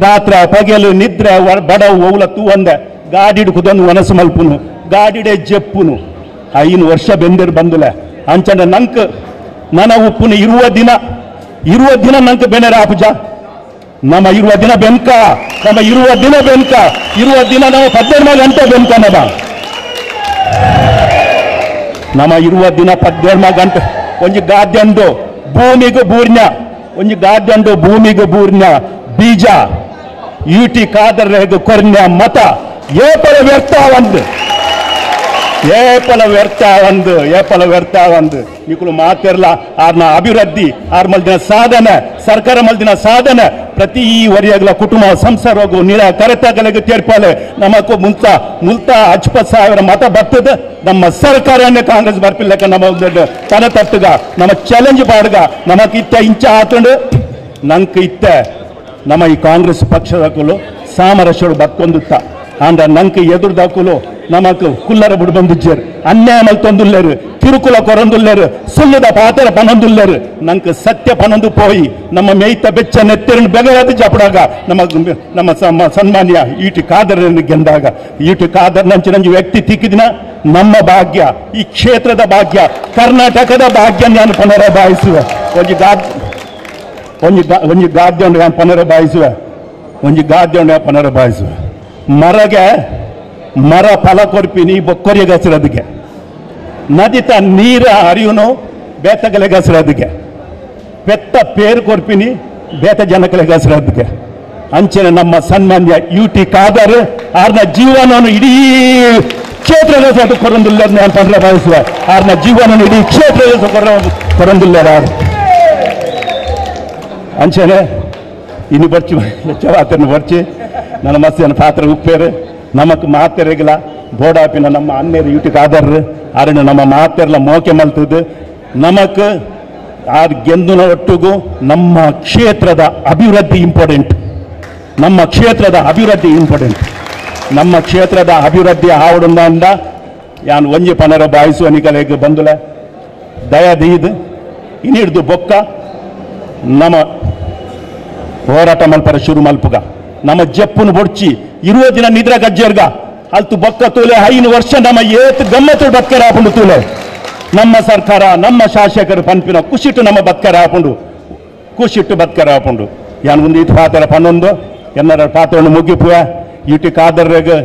ರಾತ್ರ ಪಗಲು ನಿದ್ರೆ ಬಡವು ಓಲ ತೂವಂದೆ ಗಾಡಿಡು ಕುದೊಂದು ಮನಸ್ಸು ಮಲ್ಪುನು ಗಾಡಿಡೆ ಜೆಪ್ಪುನು 5 ವರ್ಷ ಬೆಂದಿರು ಬಂದುಲೆ ಅಂಚಂಡ ನಂಕ್ ನನ ಉಪ್ಪುನು ಇರುವ ದಿನ ನಂಕ್ ಬೆನೆರ ಆಪುಜ ನಮ್ಮ ಇರುವ ದಿನ ಬೆನ್ಕ ಇರುವ ದಿನ ನಾವು 12 ಗಂಟೆ ಬೆನ್ಕ ನಮ್ಮ ಇರುವ ದಿನ 12 ಗಂಟೆ ಒಂಜಿ ಗಾದ್ಯಂದು ಭೂಮಿಗೂ ಬೂರ್ಣ್ಯ ಬೀಜ ಯುಟಿ ಕಾದರ್ರೆಗ್ ಕೊರ್ನ್ಯ ಮತ ಏಪಲ ವ್ಯರ್ಥ ಒಂದು ನಿಕುಲು ಮಾತಿರ್ಲ ಆರ್ನ ಅಭಿವೃದ್ಧಿ ಆರ್ ಮಲ್ದಿನ ಸಾಧನೆ ಸರ್ಕಾರ ಮಲ್ದಿನ ಸಾಧನೆ ಪ್ರತಿ ವರಿಯಾಗಲ ಕುಟುಂಬ ಸಂಸಾರ ಹೋಗು ನೀರ ಕರೆತಗಲಿಗೆ ತೇರ್ಪಾಲೆ ನಮಕು ಮುಲ್ತ 50,000 ಮತ ಬರ್ತದ ನಮ್ಮ ಸರ್ಕಾರನೇ ಕಾಂಗ್ರೆಸ್ ಬರ್ಪಿಲ್ಲಕ ನಮ್ಮ ತನ ತಟ್ಟುಗ ನಮ್ಮ ಚಾಲೆಂಜ್ ಪಾಡ್ಗ ನಮಕ್ ಇತ್ತ ಇಂಚ ಆತಂಡು ನಂಕ್ ಇತ್ತ ನಮ್ಮ ಈ ಕಾಂಗ್ರೆಸ್ ಪಕ್ಷದಕುಲು ಸಾಮರಸ್ಯಗಳು ಬತ್ತೊಂದುತ್ತ ಅಂಡ ನಂಕ್ ಎದುರ್ದಾಕುಲು ನಮಕ್ ಕುಲ್ಲರ ಬಿಡು ಬಂದಿಜ್ಜರು ಅನ್ಯಾಯ ಮಲ್ತೊಂದುಲ್ಲೇರು ಕಿರುಕುಲ ಕೊರಂದುಲ್ಲೇರು ಸುಳ್ಳದ ಪಾತ್ರ ಪನೊಂದುಲ್ಲೇರು ನಂಕ್ ಸತ್ಯ ಪನೊಂದು ಪೋಯಿ ನಮ್ಮ ಮೇಯ್ತ ಬೆಚ್ಚ ನೆತ್ತೆರನ್ನು ಬೆಗರಾದ ಜಪಡಾಗ ನಮ್ಮ ಸನ್ಮಾನ್ಯ ಈಟಿ ಕಾದರ್ ಗೆಂದಾಗ ಈಟಿ ಕಾದರ್ ನಂಚಿ ವ್ಯಕ್ತಿ ತಿಕ್ಕಿದಿನ ನಮ್ಮ ಭಾಗ್ಯ ಈ ಕ್ಷೇತ್ರದ ಭಾಗ್ಯ ಕರ್ನಾಟಕದ ಭಾಗ್ಯ ನಾನು ಪುನರಭಾಯಿಸುವೆ ಒಂಜಿ ಗಾದ್ಯಂಡು ನಾನು ಪುನರಭಾಯಿಸುವೆ ಮರಗೆ ಮರ ಫಲ ಕೊರ್ಪಿನಿ ಬೊಕ್ಕೊರಿಯಗಸಿರೋದಕ್ಕೆ ನದಿತ ನೀರ ಹರಿಯುನು ಬೇತಗಲೆಗಸಿರೋದಕ್ಕೆ ಪೆತ್ತ ಪೇರು ಕೊರ್ಪಿನಿ ಬೇತ ಜನಕಲೆಗಸಿರೋದಕ್ಕೆ ಅಂಚೆನ ನಮ್ಮ ಸನ್ಮಾನ್ಯ ಯುಟಿ ಕಾದರ್ ಆರ್ನ ಜೀವನವನ್ನು ಇಡೀ ಕ್ಷೇತ್ರದ ಕೊರಂದಿಲ್ಲ ನಾನು ಪಂದ್ರ ಭಾವಿಸುವೆ ಆರ್ನ ಜೀವನವನ್ನು ಇಡೀ ಕ್ಷೇತ್ರದ ಕೊರಂದಿಲ್ಲ ಅಂಚೆನೆ ಇನ್ನು ಬರ್ಚಿ ಹೆಚ್ಚವಾತನ್ನು ಬರ್ಚಿ ನನ್ನ ಮಸ್ತಿನ ಪಾತ್ರ ಉಪ್ಪೇರು ನಮಕ್ ಮಾತೆರೆಗಲ ಬೋಡಾಪಿನ ನಮ್ಮ ಅನ್ನೇರು ಯುಟಿ ಕಾದರ್ ಆರಣ ನಮ್ಮ ಮಾತೆರ್ಲ ಮೋಕೆ ಮಲ್ತದ್ದು ನಮಕ್ ಆರ್ ಗೆಂದುನ ಒಟ್ಟಿಗೂ ನಮ್ಮ ಕ್ಷೇತ್ರದ ಅಭಿವೃದ್ಧಿ ಇಂಪಾರ್ಟೆಂಟ್ ನಮ್ಮ ಕ್ಷೇತ್ರದ ಅಭಿವೃದ್ಧಿ ಆವಡುಂದ ಯಾನ್ ಒಂಜಿ ಪನರ ಬಾಯಿಸುವ ನಿಕಲೆಗೆ ಬಂದುಲೆ ದಯದೀದ್ ಇನ್ನಿಡ್ದು ಬೊಕ್ಕ ನಮ್ಮ ಹೋರಾಟ ಮಲ್ಪರ ಶುರು ಮಲ್ಪುಗ ನಮ್ಮ ಜಪ್ಪುನು ಬೊಡ್ಚಿ 20 ದಿನ ನಿದ್ರ ಗಜ್ಜರ್ಗ ಅಲ್ತು ಬೊಕ್ಕ ತೂಲೆ 5 ವರ್ಷ ನಮ್ಮ ಏತ್ ಗಮ್ಮತ್ತು ಬತ್ಕರ ಹಾಕೊಂಡು ತೂಲೆ ನಮ್ಮ ಸರ್ಕಾರ ನಮ್ಮ ಶಾಸಕರು ಪಂಪಿನ ಕುಶಿಟ್ಟು ನಮ್ಮ ಬತ್ಕರ ಹಾಕೊಂಡು ಯಾನ್ ಒಂದು ಇದು ಪಾತ್ರ ಪನ್ನೊಂದು ಎನ್ನರ ಪಾತ್ರವನ್ನು ಮುಗಿಪುವ ಇಟಿ ಕಾದರ್ರೆಗ್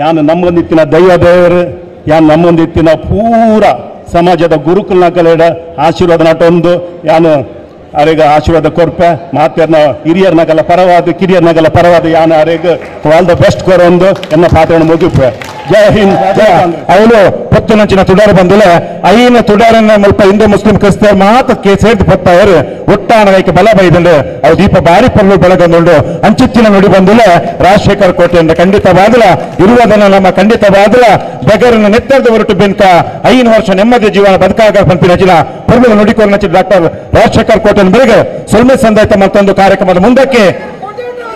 ಯಾನ್ ನಮ್ಮೊಂದಿತ್ತಿನ ದೈವದೇವರು ಯಾನ್ ನಮ್ಮೊಂದಿತ್ತಿನ ಪೂರ ಸಮಾಜದ ಗುರುಕುಲ್ನ ಕಲೆಡ ಆಶೀರ್ವಾದ ನಟೊಂದು ಯಾನು ಅರೆಗ ಆಶೀರ್ವಾದ ಕೊರ್ಪೆ ಮಾತೇರ್ನ ಹಿರಿಯರ್ನಾಗಲ್ಲ ಪರವಾದ ಕಿರಿಯರ್ನಾಗಲ್ಲ ಪರವಾದ ಯಾನ ಅರೆಗ ಆಲ್ ದ ಬೆಸ್ಟ್ ಕೊರೊಂದು ಎನ್ನ ಪಾತ್ರವನ್ನು ಮುಗಿಪೆ ಜೈ ಹಿಂದ್ ಜೈ ಅವಳು ಪೊತ್ತುನಂಚಿನ ತುಡಾರ ಬಂದಿಲ್ಲ ಐನ ತುಡಾರನ್ನ ಮಲ್ಪ ಹಿಂದೂ ಮುಸ್ಲಿಂ ಕ್ರಿಸ್ತಿಯರ್ ಮಾತಕ್ಕೆ ಸೇರ್ದು ಪತ್ತಾಯರು ಒಟ್ಟಾನಗೈಕೆ ಬಲ ಬೈದಂಡು ಅವು ದೀಪ ಬಾರಿ ಪಲ್ಲು ಬೆಳಗೊಂಡು ಅಂಚಿತ್ತಿನ ನುಡಿ ಬಂದಿಲ್ಲ ರಾಜಶೇಖರ ಕೋಟೆಯಿಂದ ಖಂಡಿತವಾಗಲ ಇರುವುದನ್ನ ನಮ್ಮ ಖಂಡಿತವಾಗಲ ಬೆಗರನ್ನು ನೆತ್ತರದ ಹೊರಟು ಬೆನ್ಕ 5 ವರ್ಷ ನೆಮ್ಮದಿ ಜೀವನ ಬದುಕಾಗ ಪಂಪಿನ ಜಿನ ಪರ್ವದ ನುಡಿಕೋರ್ನ ಡಾಕ್ಟರ್ ರಾಜಶೇಖರ್ ಕೋಟೆ ಬೆಳಗ್ಗೆ ಸೊಲ್ಮೆ ಸಂದಾಯಿತ ಮತ್ತೊಂದು ಕಾರ್ಯಕ್ರಮದ ಮುಂದಕ್ಕೆ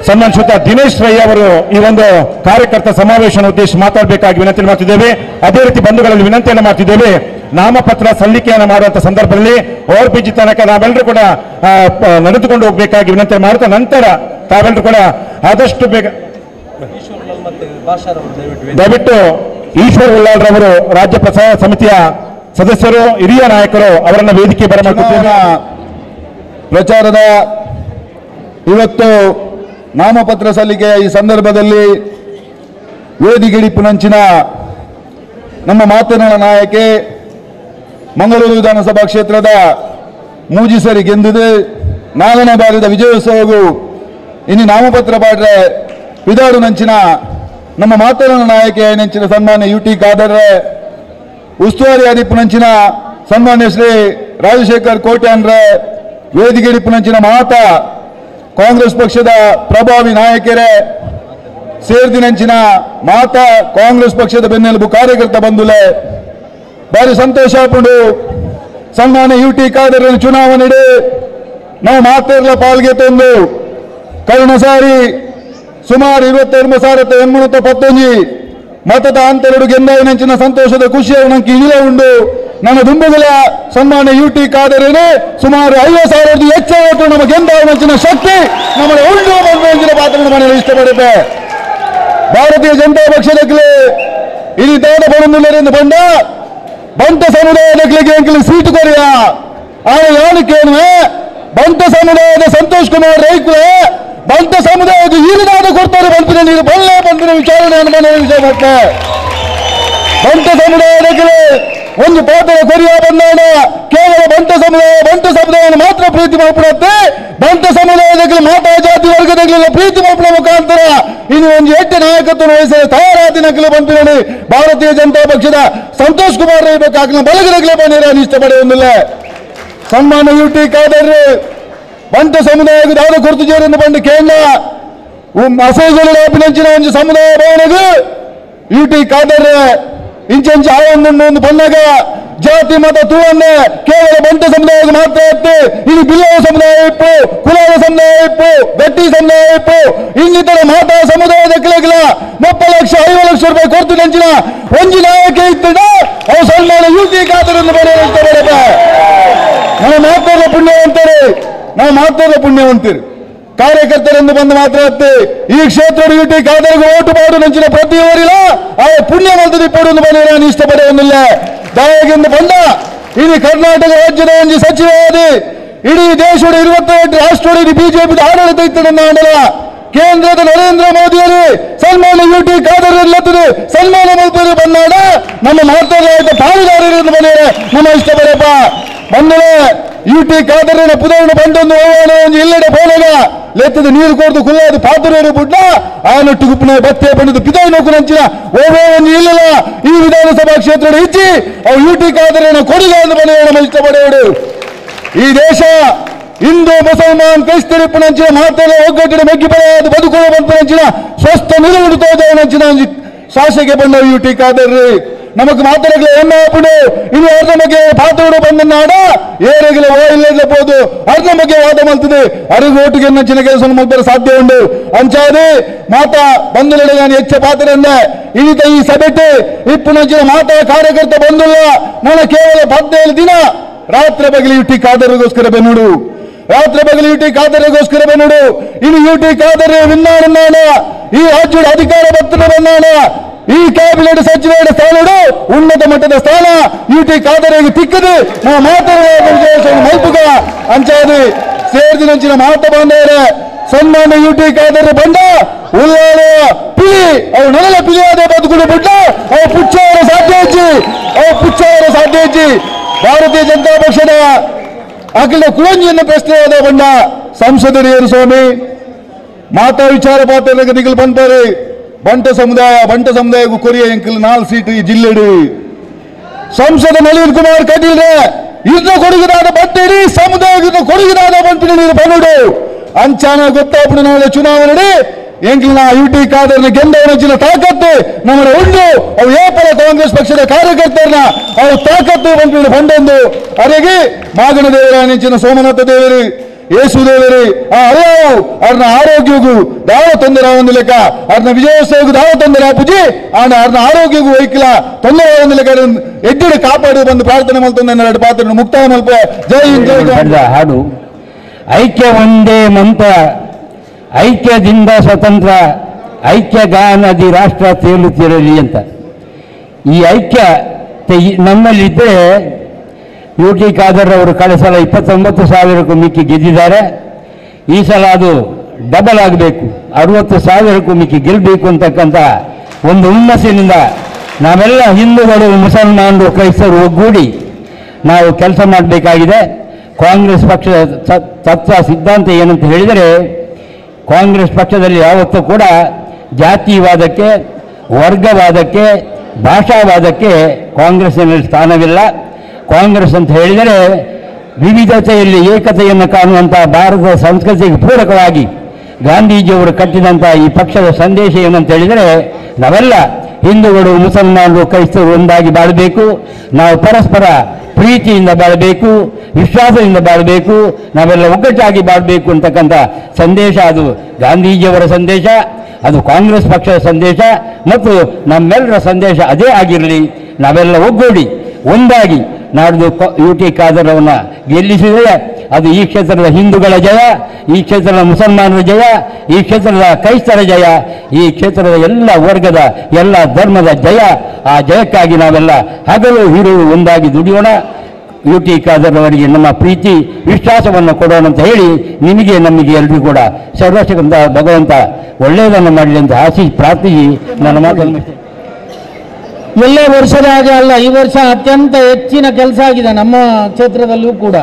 ಸನ್ಮಾನಿಸುತ್ತ ದಿನೇಶ್ ರೈ ಅವರು ಈ ಒಂದು ಕಾರ್ಯಕರ್ತ ಸಮಾವೇಶನ ಉದ್ದೇಶಿಸಿ ಮಾತಾಡಬೇಕಾಗಿ ವಿನಂತಿ ಮಾಡ್ತಿದ್ದೇವೆ. ಅದೇ ರೀತಿ ಬಂಧುಗಳಲ್ಲಿ ವಿನಂತಿಯನ್ನು ಮಾಡ್ತಿದ್ದೇವೆ, ನಾಮಪತ್ರ ಸಲ್ಲಿಕೆಯನ್ನು ಮಾಡುವಂತ ಸಂದರ್ಭದಲ್ಲಿ ಓವರ್ ಬ್ರಿಡ್ಜ್ ತನಕ ನಾವೆಲ್ಲರೂ ಕೂಡ ನಡೆದುಕೊಂಡು ಹೋಗಬೇಕಾಗಿ ವಿನಂತಿ ಮಾಡುತ್ತಾ ನಂತರ ತಾವೆಲ್ಲರೂ ಕೂಡ ಆದಷ್ಟು ಬೇಗ ದಯವಿಟ್ಟು ಈಶ್ವರ್ ಉಳ್ಳಾಳ್ ರವರು ರಾಜ್ಯ ಪ್ರಚಾರ ಸಮಿತಿಯ ಸದಸ್ಯರು ಹಿರಿಯ ನಾಯಕರು ಅವರನ್ನ ವೇದಿಕೆ ಬರಮಾಡುತ್ತೇವೆ. ಪ್ರಚಾರದ ಇವತ್ತು ನಾಮಪತ್ರ ಸಲ್ಲಿಕೆಯ ಈ ಸಂದರ್ಭದಲ್ಲಿ ವೇದಿಕೆಡಿಪ್ಪುನಂಚಿನ ನಮ್ಮ ಮಾತನಾಡ ನಾಯಕೆ ಮಂಗಳೂರು ವಿಧಾನಸಭಾ ಕ್ಷೇತ್ರದ ಮೂಜಿಸರಿ ಗೆಂದಿದೆ 4ನೇ ಬಾರಿದ ವಿಜಯೋತ್ಸವಗೂ ಇನ್ನು ನಾಮಪತ್ರ ಪಾಡ್ರೆ ವಿದಾಡು ನಂಚಿನ ನಮ್ಮ ಮಾತನಾಡ ನಾಯಕಿ ನೆಂಚಿನ ಸನ್ಮಾನ್ಯ UT ಖಾದರ್ ಉಸ್ತುವಾರಿ ಅಧಿಪುನಂಚಿನ ಸನ್ಮಾನ್ಯ ಶ್ರೀ ರಾಜಶೇಖರ್ ಕೋಟ್ಯಾನ್ರೆ ವೇದಿಕೆಡಿಪ್ಪುನಂಚಿನ ಮಾತಾ ಕಾಂಗ್ರೆಸ್ ಪಕ್ಷದ ಪ್ರಭಾವಿ ನಾಯಕರೇ ಸೇರ್ದಿನಂಚಿನ ಮಾತಾ ಕಾಂಗ್ರೆಸ್ ಪಕ್ಷದ ಬೆನ್ನೆಲುಬು ಕಾರ್ಯಕರ್ತ ಬಂಧುಲೆ ಭಾರಿ ಸಂತೋಷ ಪುಂಡು ಸನ್ಮಾನ್ಯ UT ಖಾದರ್ ಚುನಾವಣೆ ನಾವು ಮಾತೆರ್ಲ ಪಾಲ್ಗೆ ತಂದು ಕಳೆದ ಸಾರಿ ಸುಮಾರು 22,819 ಮತದ ಅಂತರಡು ಗೆಂದಾಯಿನಂಚಿನ ಸಂತೋಷದ ಖುಷಿಯ ನಂಗೆ ಇಲ್ಲ ಉಂಡು ನನ್ನ ದುಂಬುಗಳ ಸನ್ಮಾನ್ಯ UT ಖಾದರೇನೆ ಸುಮಾರು 50,000 ಹೆಚ್ಚು ನಮ್ಮ ಗೆಂದಾಯಿನಂಚಿನ ಶಕ್ತಿ ನಮ್ಮ ಉಂಡು ಬಂದಿನ ಪಾತ್ರವನ್ನು ಮನೆಯಲ್ಲಿ ಇಷ್ಟಪಡುತ್ತೆ ಭಾರತೀಯ ಜನತಾ ಪಕ್ಷದಲ್ಲಿ ಇದು ದಾದ ಬರುವುದಿಲ್ಲರೆಂದು ಬಂದ ಬಂಟ ಸಮುದಾಯದ ಸೀಟು ಕೊರಿಯ ಆ ಯಾನಕ್ಕೇನು ಬಂಟ ಸಮುದಾಯದ ಸಂತೋಷ್ ಕುಮಾರ್ ರೈಕುಲೆ ಬಂಟ ಸಮುದಾಯದ ಈರಿನಾದ ಕೊಡ್ತಾರೆ ಬಂಪಿನ ನೀರು ಬಲ್ಲೆ ಬಂಪಿನ ವಿಚಾರಣೆಯನ್ನು ಮನೆ ವಿಷಯ ಮತ್ತೆ ಬಂಟ ಸಮುದಾಯದಲ್ಲಿ ಒಂದು ಪಾತ್ರ ಕೊರಿಯ ಬಂದಾಡ ಕೇವಲ ಬಂಟ ಸಮುದಾಯವನ್ನು ಮಾತ್ರ ಪ್ರೀತಿ ಮಾಡ್ಬಿಡತ್ತೆ ಬಂಟ ಸಮುದಾಯದಲ್ಲಿ ಮಾತಾ ಜಾತಿ ವರ್ಗದಲ್ಲಿ ಪ್ರೀತಿ ಮಾಡ್ಬಿಡೋ ಮುಖಾಂತರ ಇನ್ನು ಒಂದು ಎಟ್ಟು ನಾಯಕತ್ವ ವಹಿಸಿದ ತಯಾರಾತಿ ನಕಲು ಬಂಪಿನಲ್ಲಿ ಭಾರತೀಯ ಜನತಾ ಪಕ್ಷದ ಸಂತೋಷ್ ಕುಮಾರ್ ರೈಬೇಕಾಗ್ಲ ಬಲಗರಗಲೇ ಬಂದಿರ ಇಷ್ಟಪಡೆಯುವುದಿಲ್ಲ ಸನ್ಮಾನ್ಯ UT ಖಾದರ್ ಬಂಟ ಸಮುದಾಯದ ದಾದ ಕೊರತುಜೇರನ್ನು ಬಂದು ಕೇಂದ್ರ ಅಸೇಜಲಿನ ಒಂದು ಸಮುದಾಯ ಭವನಗೂ UT ಖಾದರ್ ಇಂಚಂಚು ಆವೊಂದು ಬಂದಾಗ ಜಾತಿ ಮತ ತೂವನ್ನೇ ಕೇವಲ ಬಂಟ ಸಮುದಾಯಕ್ಕೆ ಮಾತ್ರ ಇತ್ತು ಇಲ್ಲಿ ಬಿಲ್ಲವ ಸಮುದಾಯ ಇಪ್ಪು ಕುಲಾವ ಸಮುದಾಯ ಇಪ್ಪು ಗಟ್ಟಿ ಸಮುದಾಯ ಇಪ್ಪು ಇನ್ನಿತರ ಮಾತಾ ಸಮುದಾಯದ ಕಿಲಗಿಲ 30 ಲಕ್ಷ 5 ಲಕ್ಷ ರೂಪಾಯಿ ಕೊಡ್ತು ನೆಂಚಿನ ಒಂಜಿ ನಾಯಕ ಇತ್ತು ಅವು ಸನ್ಮಾನ UT ಖಾದರ್ ಬರೆಯಲಿಷ್ಟ ನಾವು ಮಾತಾಡೋ ಪುಣ್ಯವಂತರು ಕಾರ್ಯಕರ್ತರೆಂದು ಬಂದು ಮಾತಾಡುತ್ತೆ ಈ ಕ್ಷೇತ್ರ UT ಖಾದರ್ಗೆ ಓಟು ಮಾಡು ನೆಂಚಿನ ಪ್ರತಿಯವರಿಲ್ಲ ಆ ಪುಣ್ಯವಂತದ ಇಪ್ಪಡು ಬಂದು ನಾನು ಇಷ್ಟಪಡುವುದಿಲ್ಲ ದಯಗೆಂದು ಬಂದ ಇಡೀ ಕರ್ನಾಟಕ ರಾಜ್ಯದ ಒಂದು ಸಚಿವರಾದ ಇಡೀ ದೇಶದ 28 ರಾಷ್ಟ್ರದಲ್ಲಿ ಬಿಜೆಪಿ ಆಡಳಿತ ಇತ್ತದನ್ನ ಆಡಲ ಕೇಂದ್ರದ ನರೇಂದ್ರ ಮೋದಿಯವರು ಸನ್ಮಾನ UT ಖಾದರ್ ಇಲ್ಲತ್ತದೆ ಸನ್ಮಾನ ಮಲ್ಪರು ಬಂದಾಡ ನಮ್ಮ ಮಾತಾಡಲಾದ ಪಾಲುದಾರರಿಂದ ಬಂದರೆ ನಮ್ಮ ಇಷ್ಟಪಡಪ್ಪ ಬಂದರೆ UT ಖಾದರ್ನ ಪುದವನ್ನು ಬಂದೊಂದು ಹೋಗೋಣ ಒಂದು ಇಲ್ಲಡೆ ಬೋಲಗ ಲೆತ್ತದ ನೀರು ಕೊಡ್ದು ಕುಲ್ಲಾದ ಪಾತ್ರರು ಬುಡ್ಡ ಆ ನಟ್ಟು ಗುಪ್ಪನ ಬತ್ತೆ ಬಂದದ್ದು ಪಿದಾಯ ನೋಕು ನಂಚಿನ ಹೋಗೋ ಒಂದು ಇಲ್ಲಲ್ಲ ಈ ವಿಧಾನಸಭಾ ಕ್ಷೇತ್ರದ ಇಚ್ಚಿ ಅವು UT ಖಾದರ್ನ ಕೊಡುಗೆ ಎಂದು ಬಂದರೆ ನಮ್ಮ ಇಷ್ಟಪಡೆಯೋಡು ಈ ದೇಶ ಹಿಂದೂ ಮುಸಲ್ಮಾನ್ ಕ್ರೈಸ್ತರಿಪ್ಪು ನಂಚಿನ ಮಾತಲ್ಲ ಒಗ್ಗಟ್ಟಿನ ಮೆಗ್ಗಿಬರಾದ ಬದುಕುವ ಬಂಪು ಸ್ವಸ್ಥ ನಿಲುವುದು ನಂಚಿನ ಶಾಸಕ ಬಂದ UT ಖಾದರ್ ನಮಗೆ ಮಾತಾಡಲು ಹೆಣ್ಣಾಪುಡು ಇನ್ನು ಅರ್ಧ ಬಗ್ಗೆ ಪಾತ್ರಗಳು ಬಂದನ್ನಾಡ ಏರೆಗಲೇ ಇಲ್ಲಬಹುದು ಅರ್ಧ ಬಗ್ಗೆ ವಾದ ಮಾಡ್ತದೆ ಅರಿವು ಓಟಿಗೆ ನಂಚಿನ ಕೆಲಸ ಮಾಡ್ತಾರೆ ಸಾಧ್ಯ ಉಂಟು ಅಂಚಾದೆ ಮಾತಾ ಬಂಧುಗಳ ನಾನು ಹೆಚ್ಚ ಪಾತ್ರೆಯಿಂದ ಇಳಿತ ಈ ಸಭೆಗೆ ಇಪ್ಪು ನಂಚಿನ ಮಾತಾ ಕಾರ್ಯಕರ್ತ ಬಂದಿಲ್ಲ ನಾನು ಕೇವಲ 17 ದಿನ ರಾತ್ರಿ ಬಗಲಿ UT ಖಾದರ್ಗೋಸ್ಕರ ಬೆನ್ನುಡು ರಾತ್ರಿ ಬಗಲಿ UT ಖಾದರ್ಗೋಸ್ಕರ ಬೆನ್ನುಡು ಇನ್ನು UT ಖಾದರ್ ವಿನ್ನಾಡ ಈ ರಾಜ್ಯದ ಅಧಿಕಾರ ಭಕ್ತರ ಬಂದಾಡ ಈ ಕ್ಯಾಬಿನೆಟ್ ಸಚಿವರ ಸ್ಥಾನ ಉನ್ನತ ಮಟ್ಟದ ಸ್ಥಾನ UT ಖಾದರ್ಗೆ ತಿಕ್ಕದು ನಾವು ಮಾತಾಡುವ ಮಲ್ಪುಗ ಅಂಚಾದಿ ಸೇರ್ದಿನಂಚಿನ ಮಾತಾ ಬಂದವರೇ ಸನ್ಮಾನ್ಯ UT ಖಾದರ್ ಬಂದ ಉಲ್ಲಾಳ ಪಿಲಿ ಅವು ನೆಲ ಪಿಲಿಯಾದ ಬದುಕುಡು ಬಿಟ್ಟ ಅವು ಪುಚ್ಚವರ ಸಾಧ್ಯ ಹೆಚ್ಚಿ ಭಾರತೀಯ ಜನತಾ ಪಕ್ಷದ ಅಖಿಲ ಕುಳಂಜಿಯನ್ನು ಪ್ರಶ್ನೆಯಾದ ಬಂದ ಸಂಸದರಿಯರು ಸ್ವಾಮಿ ಮಾತಾ ವಿಚಾರ ಪಾತ್ರ ನಿಗಲು ಬಂತಾರೆ ಬಂಟ ಸಮುದಾಯಕ್ಕೂ ಕೊರಿಯ ಎಂಕಲ್ 4 ಸೀಟ್ ಈ ಜಿಲ್ಲೆಡು ಸಂಸದ ನಳಿನ್ ಕುಮಾರ್ ಕಟೀಲ್ ಇದನ್ನು ಕೊಡುಗಿದಾದ ಬಟ್ಟೆಡಿ ಸಮುದಾಯಕ್ಕೆ ಕೊಡುಗಿದಾದ ಬಂಪಿನ ನೀರು ಬಂದು ಅಂಚಾನ ಗೊತ್ತಾಪುಣ ನಾಳೆ ಚುನಾವಣೆ ಎಂಕ್ಲಿನ UT ಖಾದರ್ನ ಗೆಂದವನಂಚಿನ ತಾಕತ್ತು ನಮ್ಮ ಉಂಡು ಅವು ಏಪಲ ಕಾಂಗ್ರೆಸ್ ಪಕ್ಷದ ಕಾರ್ಯಕರ್ತರನ್ನ ಅವು ತಾಕತ್ತು ಬಂಪಿನ ಬಂದೊಂದು ಅರೆಗೆ ಮಾಗಣ ದೇವರ ನೆಂಚಿನ ಸೋಮನಾಥ ದೇವರು ಯೇಸು ದೇವರು ಆ ಅರಿಯಾವು ಅವ್ರನ್ನ ಆರೋಗ್ಯಗೂ ದಾವ ತೊಂದರೆ ಒಂದು ಲೆಕ್ಕ ಅವ್ರನ್ನ ವಿಜಯೋತ್ಸವಕ್ಕೂ ದಾವ ತೊಂದರೆ ಹಾಪುಜಿ ಅವ್ರನ್ನ ಆರೋಗ್ಯಗೂ ವೈಕಲ ತೊಂದರೆ ಒಂದು ಲೆಕ್ಕ ಎಡ್ಡಿಡೆ ಕಾಪಾಡಿ ಬಂದು ಪ್ರಾರ್ಥನೆ ಮಲ್ತೊಂದು 2 ಪಾತ್ರ ಮುಕ್ತಾಯ ಮಲ್ಪ ಜೈ ಹಿಂದ್ ಜೈ ಹಾಡು ಐಕ್ಯ ಒಂದೇ ಮಂತ್ರ ಐಕ್ಯದಿಂದ ಸ್ವತಂತ್ರ ಐಕ್ಯ ಗಾನದಿ ರಾಷ್ಟ್ರ ತೇಲುತ್ತಿರಲಿ ಅಂತ ಈ ಐಕ್ಯ ನಮ್ಮಲ್ಲಿದ್ದರೆ UT ಖಾದರ್ ಅವರು ಕಳೆದ ಸಲ 29,000ಕ್ಕೂ ಮಿಕ್ಕಿ ಗೆದ್ದಿದ್ದಾರೆ ಈ ಸಲ ಅದು ಡಬಲ್ ಆಗಬೇಕು 60,000ಕ್ಕೂ ಮಿಕ್ಕಿ ಗೆಲ್ಲಬೇಕು ಅಂತಕ್ಕಂಥ ಒಂದು ಹುಮ್ಮಸ್ಸಿನಿಂದ ನಾವೆಲ್ಲ ಹಿಂದೂಗಳು ಮುಸಲ್ಮಾನರು ಕ್ರೈಸ್ತರು ಒಗ್ಗೂಡಿ ನಾವು ಕೆಲಸ ಮಾಡಬೇಕಾಗಿದೆ. ಕಾಂಗ್ರೆಸ್ ಪಕ್ಷದ ತತ್ವ ಸಿದ್ಧಾಂತ ಏನಂತ ಹೇಳಿದರೆ, ಕಾಂಗ್ರೆಸ್ ಪಕ್ಷದಲ್ಲಿ ಯಾವತ್ತೂ ಕೂಡ ಜಾತಿವಾದಕ್ಕೆ, ವರ್ಗವಾದಕ್ಕೆ, ಭಾಷಾವಾದಕ್ಕೆ ಕಾಂಗ್ರೆಸ್ಸಿನಲ್ಲಿ ಸ್ಥಾನವಿಲ್ಲ. ಕಾಂಗ್ರೆಸ್ ಅಂತ ಹೇಳಿದರೆ ವಿವಿಧತೆಯಲ್ಲಿ ಏಕತೆಯನ್ನು ಕಾಣುವಂಥ ಭಾರತದ ಸಂಸ್ಕೃತಿಗೆ ಪೂರಕವಾಗಿ ಗಾಂಧೀಜಿಯವರು ಕಟ್ಟಿದಂಥ ಈ ಪಕ್ಷದ ಸಂದೇಶ ಏನಂತ ಹೇಳಿದರೆ, ನಾವೆಲ್ಲ ಹಿಂದೂಗಳು ಮುಸಲ್ಮಾನರು ಕ್ರೈಸ್ತರು ಒಂದಾಗಿ ಬಾಳಬೇಕು, ನಾವು ಪರಸ್ಪರ ಪ್ರೀತಿಯಿಂದ ಬಾಳಬೇಕು, ವಿಶ್ವಾಸದಿಂದ ಬಾಳಬೇಕು, ನಾವೆಲ್ಲ ಒಗ್ಗಟ್ಟಾಗಿ ಬಾಳಬೇಕು ಅಂತಕ್ಕಂಥ ಸಂದೇಶ. ಅದು ಗಾಂಧೀಜಿಯವರ ಸಂದೇಶ, ಅದು ಕಾಂಗ್ರೆಸ್ ಪಕ್ಷದ ಸಂದೇಶ ಮತ್ತು ನಮ್ಮೆಲ್ಲರ ಸಂದೇಶ ಅದೇ ಆಗಿರಲಿ. ನಾವೆಲ್ಲ ಒಗ್ಗೂಡಿ ಒಂದಾಗಿ ನಾಡ್ದು UT ಖಾದರ್ ಅವನ್ನ ಗೆಲ್ಲಿಸಿದರೆ ಅದು ಈ ಕ್ಷೇತ್ರದ ಹಿಂದೂಗಳ ಜಯ, ಈ ಕ್ಷೇತ್ರದ ಮುಸಲ್ಮಾನರ ಜಯ, ಈ ಕ್ಷೇತ್ರದ ಕ್ರೈಸ್ತರ ಜಯ, ಈ ಕ್ಷೇತ್ರದ ಎಲ್ಲ ವರ್ಗದ ಎಲ್ಲ ಧರ್ಮದ ಜಯ. ಆ ಜಯಕ್ಕಾಗಿ ನಾವೆಲ್ಲ ಹಗಲು ಹಿರಿಯರು ಒಂದಾಗಿ ದುಡಿಯೋಣ. UT ಖಾದರ್ ಅವರಿಗೆ ನಮ್ಮ ಪ್ರೀತಿ ವಿಶ್ವಾಸವನ್ನು ಕೊಡೋಣ ಅಂತ ಹೇಳಿ ನಿಮಗೆ ನಮಗೆ ಎಲ್ಲರಿಗೂ ಕೂಡ ಸರ್ವಶಕ್ತ ಭಗವಂತ ಒಳ್ಳೆಯದನ್ನು ಮಾಡಲಿ ಅಂತ ಆಶಿಸಿ ಪ್ರಾರ್ಥಿಸಿ ನನ್ನ ಮಾತನ್ನು ಎಲ್ಲ ವರ್ಷದ ಹಾಗೆ ಅಲ್ಲ, ಈ ವರ್ಷ ಅತ್ಯಂತ ಹೆಚ್ಚಿನ ಕೆಲಸ ಆಗಿದೆ ನಮ್ಮ ಕ್ಷೇತ್ರದಲ್ಲೂ ಕೂಡ,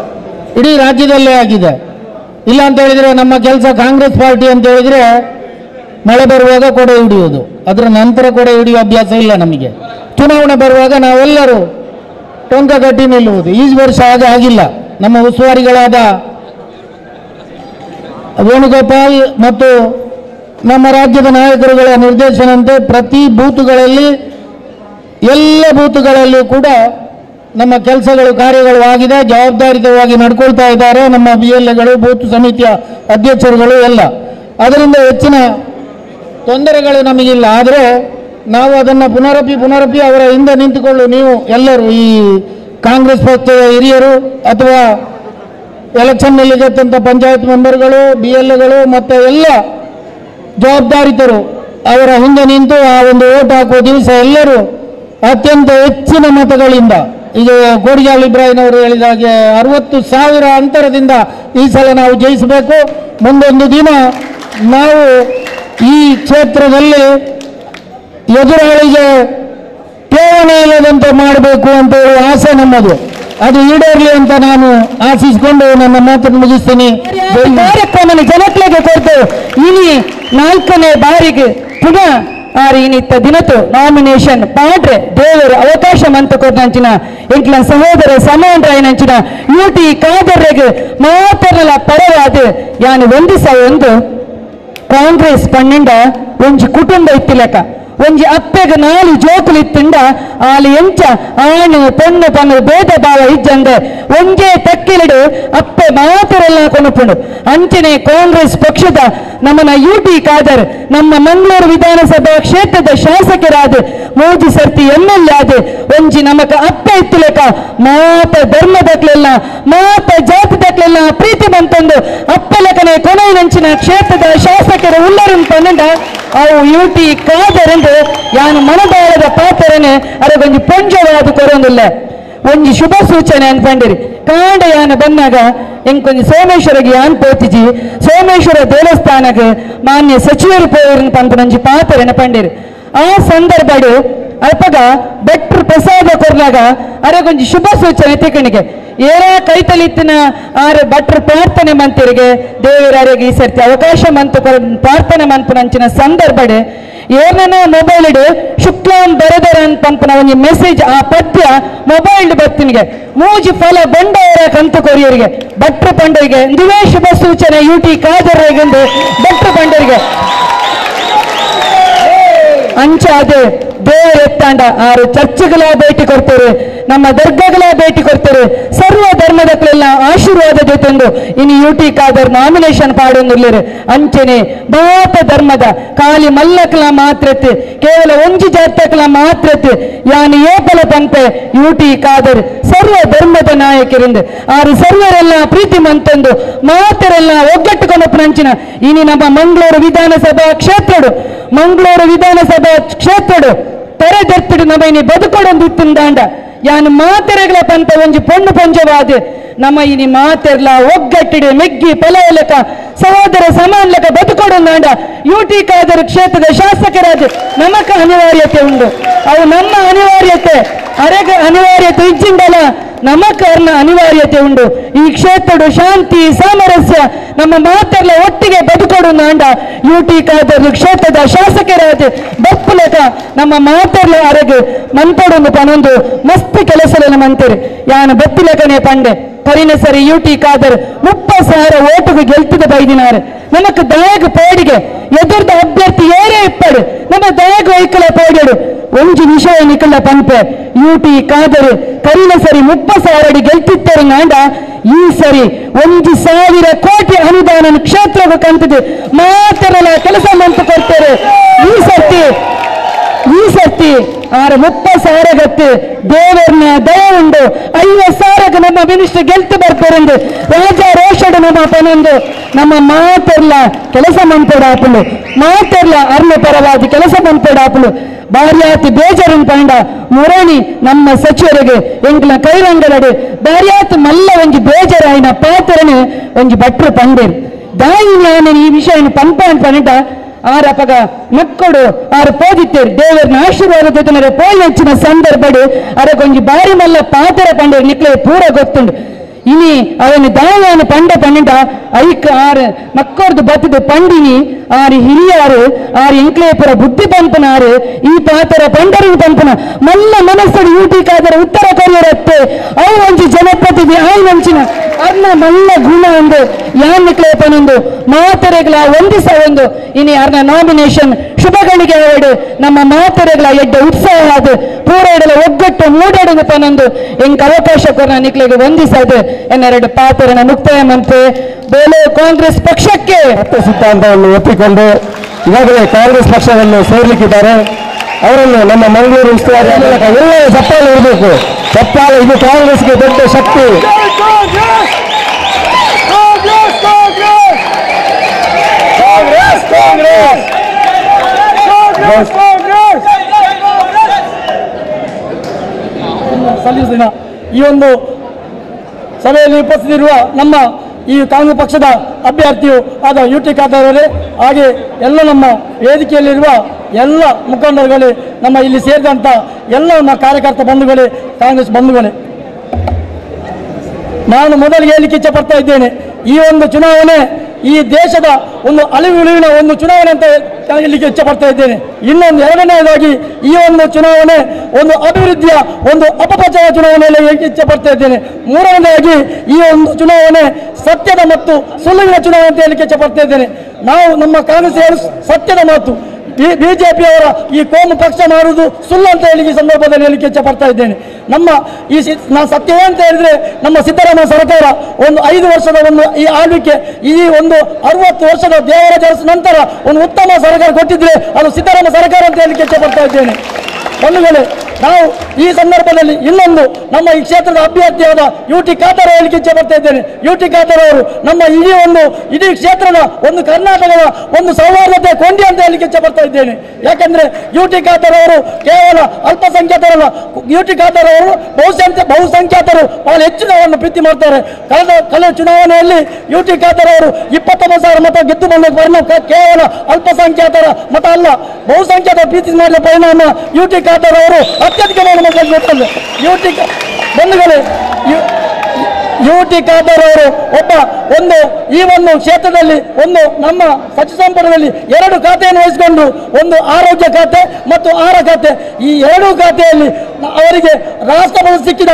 ಇಡೀ ರಾಜ್ಯದಲ್ಲೇ ಆಗಿದೆ. ಇಲ್ಲ ಅಂತ ಹೇಳಿದರೆ ನಮ್ಮ ಕೆಲಸ ಕಾಂಗ್ರೆಸ್ ಪಾರ್ಟಿ ಅಂತ ಹೇಳಿದರೆ ಮಳೆ ಬರುವಾಗ ಕೊಡೆ ಹಿಡಿಯೋದು, ಅದರ ನಂತರ ಕೊಡೆ ಹಿಡಿಯುವ ಅಭ್ಯಾಸ ಇಲ್ಲ ನಮಗೆ. ಚುನಾವಣೆ ಬರುವಾಗ ನಾವೆಲ್ಲರೂ ಟೊಂಕ ಕಟ್ಟಿ ನಿಲ್ಲುವುದು. ಈ ವರ್ಷ ಹಾಗೆ ಆಗಿಲ್ಲ. ನಮ್ಮ ಉಸ್ತುವಾರಿಗಳಾದ ವೇಣುಗೋಪಾಲ್ ಮತ್ತು ನಮ್ಮ ರಾಜ್ಯದ ನಾಯಕರುಗಳ ನಿರ್ದೇಶನಂತೆ ಪ್ರತಿ ಬೂತುಗಳಲ್ಲಿ ಎಲ್ಲ ಬೂತುಗಳಲ್ಲೂ ಕೂಡ ನಮ್ಮ ಕೆಲಸಗಳು ಕಾರ್ಯಗಳು ಆಗಿದೆ. ಜವಾಬ್ದಾರಿತವಾಗಿ ನಡ್ಕೊಳ್ತಾ ಇದ್ದಾರೆ ನಮ್ಮ BLAಗಳು, ಬೂತ್ ಸಮಿತಿಯ ಅಧ್ಯಕ್ಷರುಗಳು ಎಲ್ಲ. ಅದರಿಂದ ಹೆಚ್ಚಿನ ತೊಂದರೆಗಳು ನಮಗಿಲ್ಲ. ಆದರೆ ನಾವು ಅದನ್ನು ಪುನರಪಿ ಅವರ ಹಿಂದೆ ನಿಂತುಕೊಳ್ಳು, ನೀವು ಎಲ್ಲರೂ ಈ ಕಾಂಗ್ರೆಸ್ ಪಕ್ಷದ ಹಿರಿಯರು ಅಥವಾ ಎಲೆಕ್ಷನ್ನಲ್ಲಿ ಗೆದ್ದಂಥ ಪಂಚಾಯತ್ ಮೆಂಬರ್ಗಳು, BLAಗಳು ಮತ್ತು ಎಲ್ಲ ಜವಾಬ್ದಾರಿತರು ಅವರ ಹಿಂದೆ ನಿಂತು ಆ ಒಂದು ಓಟ್ ಹಾಕುವ ದಿವಸ ಎಲ್ಲರೂ ಅತ್ಯಂತ ಹೆಚ್ಚಿನ ಮತಗಳಿಂದ, ಈಗ ಕೋಡಿಯಾಲ್ ಇಬ್ರಾಹಿಂ ಅವರು ಹೇಳಿದ ಹಾಗೆ 60,000 ಅಂತರದಿಂದ ಈ ಸಲ ನಾವು ಜಯಿಸಬೇಕು. ಮುಂದೊಂದು ದಿನ ನಾವು ಈ ಕ್ಷೇತ್ರದಲ್ಲಿ ಎದುರಾಳಿಗೆ ಠೇವಣಿ ಇಲ್ಲದಂತೆ ಮಾಡಬೇಕು ಅಂತ ಹೇಳುವ ಆಸೆ ನಮ್ಮದು. ಅದು ಈಡೇರಲಿ ಅಂತ ನಾನು ಆಶಿಸಿಕೊಂಡು ನನ್ನ ಮಾತನ್ನು ಮುಗಿಸ್ತೀನಿ. ಕಾರ್ಯಕ್ರಮ ಜನತೆಗೆ ಕೊಟ್ಟು ಇನಿ 4ನೇ ಬಾರಿಗೆ ಪುನಃ ಆರಿನಿತ್ತ ದಿನತು ನಾಮಿನೇಷನ್ ಪಾಡ್ರೆ ದೇವರು ಅವಕಾಶ ಮಂತ ಕೊಟ್ಟಂಚಿನ ಎಂಕ್ಲ ಸಹೋದರ ಸಮಾನರಾಯನಂಚಿನ UT ಖಾದರ್ಗೆ ಮಾತರಲ ಪರವಾದ ಯಾನು ಒಂದು ಕಾಂಗ್ರೆಸ್ ಪನ್ನೆಂಡ ಒಂಜಿ ಕುಟುಂಬ ಇತ್ತಿಲೆಕ ಒಂಜಿ ಅಪ್ಪೆಗೆ 4 ಜೋಕುಲು ಇತ್ತುಂಡ ಆಲಿ ಎಂಚ ಆಣು ಪೊಣ್ಣು ಪನ್ನು ಭೇದ ಭಾವ ಇಜ್ಜಂದೆ ಒಂಜೇ ತಕ್ಕಿಲಿಡು ಅಪ್ಪೆ ಮಾತರೆಲ್ಲ ಕೊನುಪುಂಡು. ಅಂಚನೆ ಕಾಂಗ್ರೆಸ್ ಪಕ್ಷದ ನಮ್ಮನ UT ಖಾದರ್ ನಮ್ಮ ಮಂಗಳೂರು ವಿಧಾನಸಭಾ ಕ್ಷೇತ್ರದ ಶಾಸಕರಾದ 3 ಸರ್ತಿ MLA ಆದ ಒಂಜಿ ನಮಕ ಅಪ್ಪೆ ಇತ್ತುಲೆಕ ಮಾತ ಧರ್ಮದಕ್ಲೆಲ್ಲ ಮಾತ ಜಾತಿದಕ್ಲೆಲ್ಲ ಪ್ರೀತಿ ಬಂತಂದು ಅಪ್ಪಲೆಕನೆ ಕೊನೆಯಂಚಿನ ಕ್ಷೇತ್ರದ ಶಾಸಕರು ಉಳ್ಳರನ್ ಪನ್ನಂಡ ಅವು UT ಖಾದರ್ ಎಂದು ಯಾನು ಮನದಾಳದ ಪಾತ್ರನೆ ಅದಕ್ಕೊಂದು ಪೊಂಜವಾದ ಕೊರೊಂದಿಲ್ಲ. ಒಂಜಿ ಶುಭ ಸೂಚನೆ ಅನ್ಪಂಡಿರಿ ಕಾಂಡ ಯಾನು ಬಂದಾಗ ಎಂಕೊಂದು ಸೋಮೇಶ್ವರಗೆ ಯಾನ್ ಪೋತಿಜಿ ಸೋಮೇಶ್ವರ ದೇವಸ್ಥಾನಕ್ಕೆ ಮಾನ್ಯ ಸಚಿವರು ಪೋಯಿರನ್ ಪಂಪನಂಜಿ ಪಾತ್ರನ ಪಂಡಿರಿ. ಆ ಸಂದರ್ಭಡು ಅಲ್ಪಗ ಭಟ್ರು ಪ್ರಸಾದ ಕೊರ್ಲಾಗ ಅರಗೊಂಜಿ ಶುಭ ಸೂಚನೆ ತಿಕಣಿಗೆ ಏರ ಕೈತಲಿತ್ತಿನ ಆರು ಭಟ್ರು ಪ್ರಾರ್ಥನೆ ಮಂತಿರಿಗೆ ದೇವರಿಗೆ ಈ ಸರ್ತಿ ಅವಕಾಶ ಮಂತು ಪ್ರಾರ್ಥನೆ ಮಂಪನಂಚಿನ ಸಂದರ್ಭಡೆ ಏನನ ಮೊಬೈಲ್ ಇಡು ಶುಕ್ಲಾಂ ಬರದರ ಪಂಪನ ಒಂದು ಮೆಸೇಜ್ ಆ ಪದ್ಯ ಮೊಬೈಲ್ ಬರ್ತಿನಿಗೆ ಮೂಜಿ ಫಲ ಬಂಡವರ ಕಂತು ಕೊರಿಯರಿಗೆ ಭಟ್ರು ಪಂಡರಿಗೆ ಇಂದುವೇ ಶುಭ ಸೂಚನೆ UT ಖಾದರ್ಗೆಂದು ಭಟ್ರು ಪಂಡರಿಗೆ ಅಂಚಾದೆ ದೇವರ ಎತ್ತಾಂಡ ಆರು ಚರ್ಚ್ಗಳ ಭೇಟಿ ಕೊಡ್ತಾರೆ, ನಮ್ಮ ದರ್ಗಾಗಳ ಭೇಟಿ ಕೊಡ್ತಾರೆ, ಸರ್ವ ಧರ್ಮದಕ್ಕೆಲ್ಲ ಆಶೀರ್ವಾದ ಜೊತೆಂದು ಇನ್ನು UT ಖಾದರ್ ನಾಮಿನೇಷನ್ ಪಾಡೊಂದಿಲ್ಲರು ಅಂಚನೆ ಮಾತ ಧರ್ಮದ ಖಾಲಿ ಮಲ್ಲಕ್ಲ ಮಾತ್ರತೆ ಕೇವಲ ಒಂಜಿ ಜಾತಕ್ಲ ಮಾತ್ರತೆ ಯಾನು ಏಪಲ ಪಂಪೆ UT ಖಾದರ್ ಸರ್ವ ಧರ್ಮದ ನಾಯಕರಿಂದ ಆರು ಸರ್ವರೆಲ್ಲ ಪ್ರೀತಿ ಮಂತಂದು ಮಾತರೆಲ್ಲ ಒಗ್ಗಟ್ಟುಕೊಂಡು ನಂಚಿನ ಇನಿ ನಮ್ಮ ಮಂಗಳೂರು ವಿಧಾನಸಭಾ ಕ್ಷೇತ್ರಡು ತರೆದೆತ್ತಿಡು ನಮೈನಿ ಬದುಕೊಡೊಂದಿತ್ತುಂದಾಂಡ ಯಾನು ಮಾತೆರೆಗಳ ಪಂತ ಒಂಜಿ ಪೊಣ್ಣು ಪಂಜವಾದ ನಮ್ಮ ಇನಿ ಮಾತೆರ್ಲ ಒಗ್ಗಟ್ಟಿಡೆ ಮೆಗ್ಗಿ ಪಲಯಲಕ ಸಹೋದರ ಸಮಾನಲಕ ಬದುಕೊಡು ನಾಂಡ ಯುಟಿ ಖಾದರ್ ಕ್ಷೇತ್ರದ ಶಾಸಕರಾದ ನಮಕ ಅನಿವಾರ್ಯತೆ ಉಂಡು ಅವು ನಮ್ಮ ಅನಿವಾರ್ಯತೆ ಅರೆಗ ಅನಿವಾರ್ಯತೆ ಇಜ್ಜಿಂಡಲ ನಮಕರ್ನ ಅನಿವಾರ್ಯತೆ ಉಂಡು ಈ ಕ್ಷೇತ್ರದ ಶಾಂತಿ ಸಾಮರಸ್ಯ ನಮ್ಮ ಮಾತೆರ್ಲ ಒಟ್ಟಿಗೆ ಬದುಕೊಡು ನಾಂಡ ಯುಟಿ ಖಾದರ್ ಕ್ಷೇತ್ರದ ಶಾಸಕರಾದ ಬಪ್ಪುಲಕ ನಮ್ಮ ಮಾತೆರ್ಲ ಅರೆಗೆ ಮನ್ಪಡೊಂದು ಪನೊಂದು ಮಸ್ತ್ ಕೆಲಸಲೆಲ್ಲ ಮಂತೇರಿ ಯಾನ ಬತ್ತಿಲಕನೆ ಪಂಡೆ ಪರಿನ ಸರಿ ಯುಟಿ ಖಾದರ್ 30,000 ಓಟುಗೆ ಗೆಲ್ತಿದ ಬೈದಿನಾರೆ ನಮಕ್ ದಯಾಗ ಪೋಡಿಗೆ ಎದುರ್ದ ಅಭ್ಯರ್ಥಿ ಏರೇ ಇಪ್ಪಡು ನಮ್ಮ ದಯಾಗ ವೈಕಲ ಪೋಡಿಡು ಒಂಜಿ ವಿಷಯ ನಿಕಲ ಪಂಪೆ ಯುಟಿ ಖಾದರ್ ಕರಿನ ಸರಿ 30,000 ಗೆಲ್ತಿತ್ತರು ನಾಂಡ ಈ ಸರಿ 1,000 ಕೋಟಿ ಅನುದಾನ ಕ್ಷೇತ್ರಕ್ಕೆ ಕಂತಿದೆ ಮಾತೆರಲ ಕೆಲಸ ಮಂತು ಕೊಡ್ತಾರೆ ಈ ಸರ್ತಿ 30,000 ಗತ್ತು ದೇವರನ್ನ ದಯ ಉಂಡು 50,000 ನಮ್ಮ ಮಿನಿಸ್ಟರ್ ಗೆಲ್ತು ಬರ್ತಾರಂದು ರಾಜ ರೋಷಡ್ ನಮ್ಮ ಪನೊಂದು ನಮ್ಮ ಮಾತೆರ್ಲ ಕೆಲಸ ಮಂಪೆಡಾಪುಲು ಮಾತೆರ್ಲ ಅರ್ನ ಪರವಾದಿ ಕೆಲಸ ಮಂಪೆಡಾಪುಲು ಬಾರ್ಯಾತಿ ಬೇಜಾರನ್ ಪಂಡ ಮುರಣಿ ನಮ್ಮ ಸಚಿವರಿಗೆ ಎಂಕ್ಲ ಕೈರಂಗಲಡೆ ಬಾರ್ಯಾತ್ ಮಲ್ಲ ಒಂಜಿ ಬೇಜಾರಾಯಿನ ಪಾತ್ರನೆ ಒಂಜಿ ಭಟ್ರು ಪಂಡೇರು ದಾಯಿನಿ ಈ ವಿಷಯ ಪಂಪ ಪಂಡ ಆರಪಗ ಮಕ್ಕಳು ಆರು ಪೋದಿತ್ತೇರು ದೇವರನ್ನ ಆಶೀರ್ವಾದ ಜೊತೆ ಪೋಯಿ ಹೆಚ್ಚಿನ ಸಂದರ್ಭಡು ಅರಗೊಂಜಿ ಬಾರಿ ಮಲ್ಲ ಪಾತ್ರ ಪಂಡೇರು ನಿಕ್ಲೆ ಪೂರ ಗೊತ್ತುಂಡು ಇನಿ ಅವನು ದಾಯಾನ ಪಂಡ ಪಂಡ ಐಕ್ ಆರು ಮಕ್ಕಳದು ಬತ್ತದು ಪಂಡಿನಿ ಆರು ಹಿರಿಯಾರು ಆರು ಎಂಕ್ಲೇಪುರ ಬುದ್ಧಿ ಪಂಪನಾರು ಈ ಪಾತ್ರ ಪಂಡರಿಗೆ ಪಂಪನ ಮಲ್ಲ ಮನಸ್ಸು ಯುಟಿ ಖಾದರ್ ಉತ್ತರ ಕೊರಿಯರತ್ತೆ ಅವು ಒಂಜಿ ಜನಪ್ರತಿನಿಧಿ ಆಯ್ನಂಚಿನ ಅರ್ನ ಮಲ್ಲ ಗುಣ ಒಂದು ಯಾನ್ ನಿಕ್ಲೇಪನೊಂದು ಮಾತರೆಗಳ ಒಂದು ಇನಿ ಅರ್ನ ನಾಮಿನೇಷನ್ ಶುಭಗಳಿಗೆ ಅವಡು ನಮ್ಮ ಮಾತರೆಗಳ ಎಡ್ಡ ಉತ್ಸಾಹ ಅದು ಪೂರೈಡಲ ಒಗ್ಗಟ್ಟು ಮೂಡಾಡುಗ ಪನೊಂದು ಎಂಕ್ ಅವಕಾಶ ಕೊರ ನಿಕ್ಲೆಗೆ ವಂದಿಸದು ಎನ್ನೆರಡು ಪಾತ್ರನ ಮುಕ್ತಾಯ ಮಂತೆ ಬೇಲೆ ಕಾಂಗ್ರೆಸ್ ಪಕ್ಷಕ್ಕೆ ಸಿದ್ಧಾಂತವನ್ನು ಒಪ್ಪಿಕೊಂಡು ಈಗಾಗಲೇ ಕಾಂಗ್ರೆಸ್ ಪಕ್ಷವನ್ನು ಸೇರ್ಲಿಕ್ಕಿದ್ದಾರೆ ಅವರನ್ನು ನಮ್ಮ ಮಂಗಳೂರು ಉಸ್ತುವಾರಿ ಎಲ್ಲ ಚಪ್ಪಾಳೆ ಇರಬೇಕು ಚಪ್ಪಾಳೆ ಇದು ಕಾಂಗ್ರೆಸ್ಗೆ ದೊಡ್ಡ ಶಕ್ತಿ ಸಲ್ಲಿಸಿದ ಈ ಒಂದು ಸಭೆಯಲ್ಲಿ ಉಪಸ್ಥಿತಿರುವ ನಮ್ಮ ಈ ಕಾಂಗ್ರೆಸ್ ಪಕ್ಷದ ಅಭ್ಯರ್ಥಿಯು ಆದ ಯುಟಿ ಖಾದರ್ ಅವರೇ ಹಾಗೆ ಎಲ್ಲ ನಮ್ಮ ವೇದಿಕೆಯಲ್ಲಿರುವ ಎಲ್ಲ ಮುಖಂಡರುಗಳೇ ನಮ್ಮ ಇಲ್ಲಿ ಸೇರಿದಂಥ ಎಲ್ಲ ನಮ್ಮ ಕಾರ್ಯಕರ್ತ ಬಂಧುಗಳೇ ಕಾಂಗ್ರೆಸ್ ಬಂಧುಗಳೇ ನಾನು ಮೊದಲಿಗೆ ಹೇಳಲಿಕ್ಕೆ ಇಚ್ಛೆ ಪಡ್ತಾ ಇದ್ದೇನೆ ಈ ಒಂದು ಚುನಾವಣೆ ಈ ದೇಶದ ಒಂದು ಅಳಿವುಳಿವಿನ ಒಂದು ಚುನಾವಣೆ ಅಂತ ಹೇಳಲಿಕ್ಕೆ ಇಚ್ಛೆ ಪಡ್ತಾ ಇದ್ದೇನೆ ಇನ್ನೊಂದು ಎರಡನೇದಾಗಿ ಈ ಒಂದು ಚುನಾವಣೆ ಒಂದು ಅಭಿವೃದ್ಧಿಯ ಒಂದು ಅಪಪ್ರಚಾರ ಚುನಾವಣೆಯಲ್ಲಿ ಇಚ್ಛೆ ಪಡ್ತಾ ಇದ್ದೇನೆ ಮೂರನೇದಾಗಿ ಈ ಒಂದು ಚುನಾವಣೆ ಸತ್ಯದ ಮತ್ತು ಸುಳ್ಳಿನ ಚುನಾವಣೆ ಅಂತ ಹೇಳಲಿಕ್ಕೆ ಇಚ್ಛೆ ಪಡ್ತಾ ಇದ್ದೇನೆ ನಾವು ನಮ್ಮ ಕಾಂಗ್ರೆಸ್ ಸತ್ಯದ ಮಾತು ಬಿಜೆಪಿಯವರ ಈ ಕೋಮು ಪಕ್ಷ ಮಾಡುವುದು ಸುಳ್ಳು ಅಂತ ಹೇಳಿ ಈ ಸಂದರ್ಭದಲ್ಲಿ ಹೇಳಲಿಕ್ಕೆ ಇಚ್ಛೆ ಪಡ್ತಾ ಇದ್ದೇನೆ ನಮ್ಮ ನಾನು ಸತ್ಯವೇ ಅಂತ ಹೇಳಿದ್ರೆ ನಮ್ಮ ಸಿದ್ದರಾಮಯ್ಯ ಸರ್ಕಾರ ಒಂದು 5 ವರ್ಷದ ಒಂದು ಈ ಆಳ್ವಿಕೆ ಈ ಒಂದು 60 ವರ್ಷದ ದೇವರ ನಂತರ ಒಂದು ಉತ್ತಮ ಸರ್ಕಾರ ಕೊಟ್ಟಿದ್ರೆ ಅದು ಸಿದ್ದರಾಮಯ್ಯ ಸರ್ಕಾರ ಅಂತ ಹೇಳಲಿಕ್ಕೆ ಇಚ್ಛೆ ಪಡ್ತಾ ಇದ್ದೇನೆ ಬಂಧುಗಳೇ ನಾವು ಈ ಸಂದರ್ಭದಲ್ಲಿ ಇನ್ನೊಂದು ನಮ್ಮ ಈ ಕ್ಷೇತ್ರದ ಅಭ್ಯರ್ಥಿಯಾದ ಯುಟಿ ಖಾದರ್ ಹೇಳಲಿಕ್ಕೆ ಇಚ್ಛೆ ಪಡ್ತಾ ಇದ್ದೇನೆ ಯುಟಿ ಖಾದರ್ ಅವರು ನಮ್ಮ ಇಡೀ ಕ್ಷೇತ್ರದ ಒಂದು ಕರ್ನಾಟಕದ ಒಂದು ಸೌಹಾರ್ದತೆ ಕೊಂಡಿ ಅಂತ ಹೇಳಲಿಕ್ಕೆ ಇಚ್ಛೆ ಪಡ್ತಾ ಇದ್ದೇನೆ ಯಾಕಂದ್ರೆ ಯುಟಿ ಖಾದರ್ ಅವರು ಕೇವಲ ಅಲ್ಪಸಂಖ್ಯಾತರಲ್ಲ ಯುಟಿ ಖಾದರ್ ಅವರು ಬಹುಸಂಖ್ಯಾತರು ಬಹಳ ಹೆಚ್ಚಿನವನ್ನು ಪ್ರೀತಿ ಮಾಡ್ತಾರೆ ಕಳೆದ ಚುನಾವಣೆಯಲ್ಲಿ ಯುಟಿ ಖಾದರ್ ಅವರು 29,000 ಮತ ಗೆದ್ದು ಬಂದ ಪರಿಣಾಮ ಕೇವಲ ಅಲ್ಪಸಂಖ್ಯಾತರ ಮತ ಅಲ್ಲ ಬಹುಸಂಖ್ಯಾತರ ಪ್ರೀತಿ ಮಾಡಿದ ಪರಿಣಾಮ ಯುಟಿ ಖಾದರ್ ಅವರು ಅತ್ಯಧಿಕವಾಗಿ ಮತ ಗೆದ್ದರು ಬಂಧುಗಳೇ ಯುಟಿ ಖಾದರ್ ಅವರು ಈ ಒಂದು ಕ್ಷೇತ್ರದಲ್ಲಿ ನಮ್ಮ ಸಚಿವ ಸಂಪುಟದಲ್ಲಿ 2 ಖಾತೆಯನ್ನು ವಹಿಸಿಕೊಂಡು ಒಂದು ಆರೋಗ್ಯ ಖಾತೆ ಮತ್ತು ಆಹಾರ ಖಾತೆ ಈ 2 ಖಾತೆಯಲ್ಲಿ ಅವರಿಗೆ ರಾಷ್ಟ್ರಪತಿ ಸಿಕ್ಕಿದ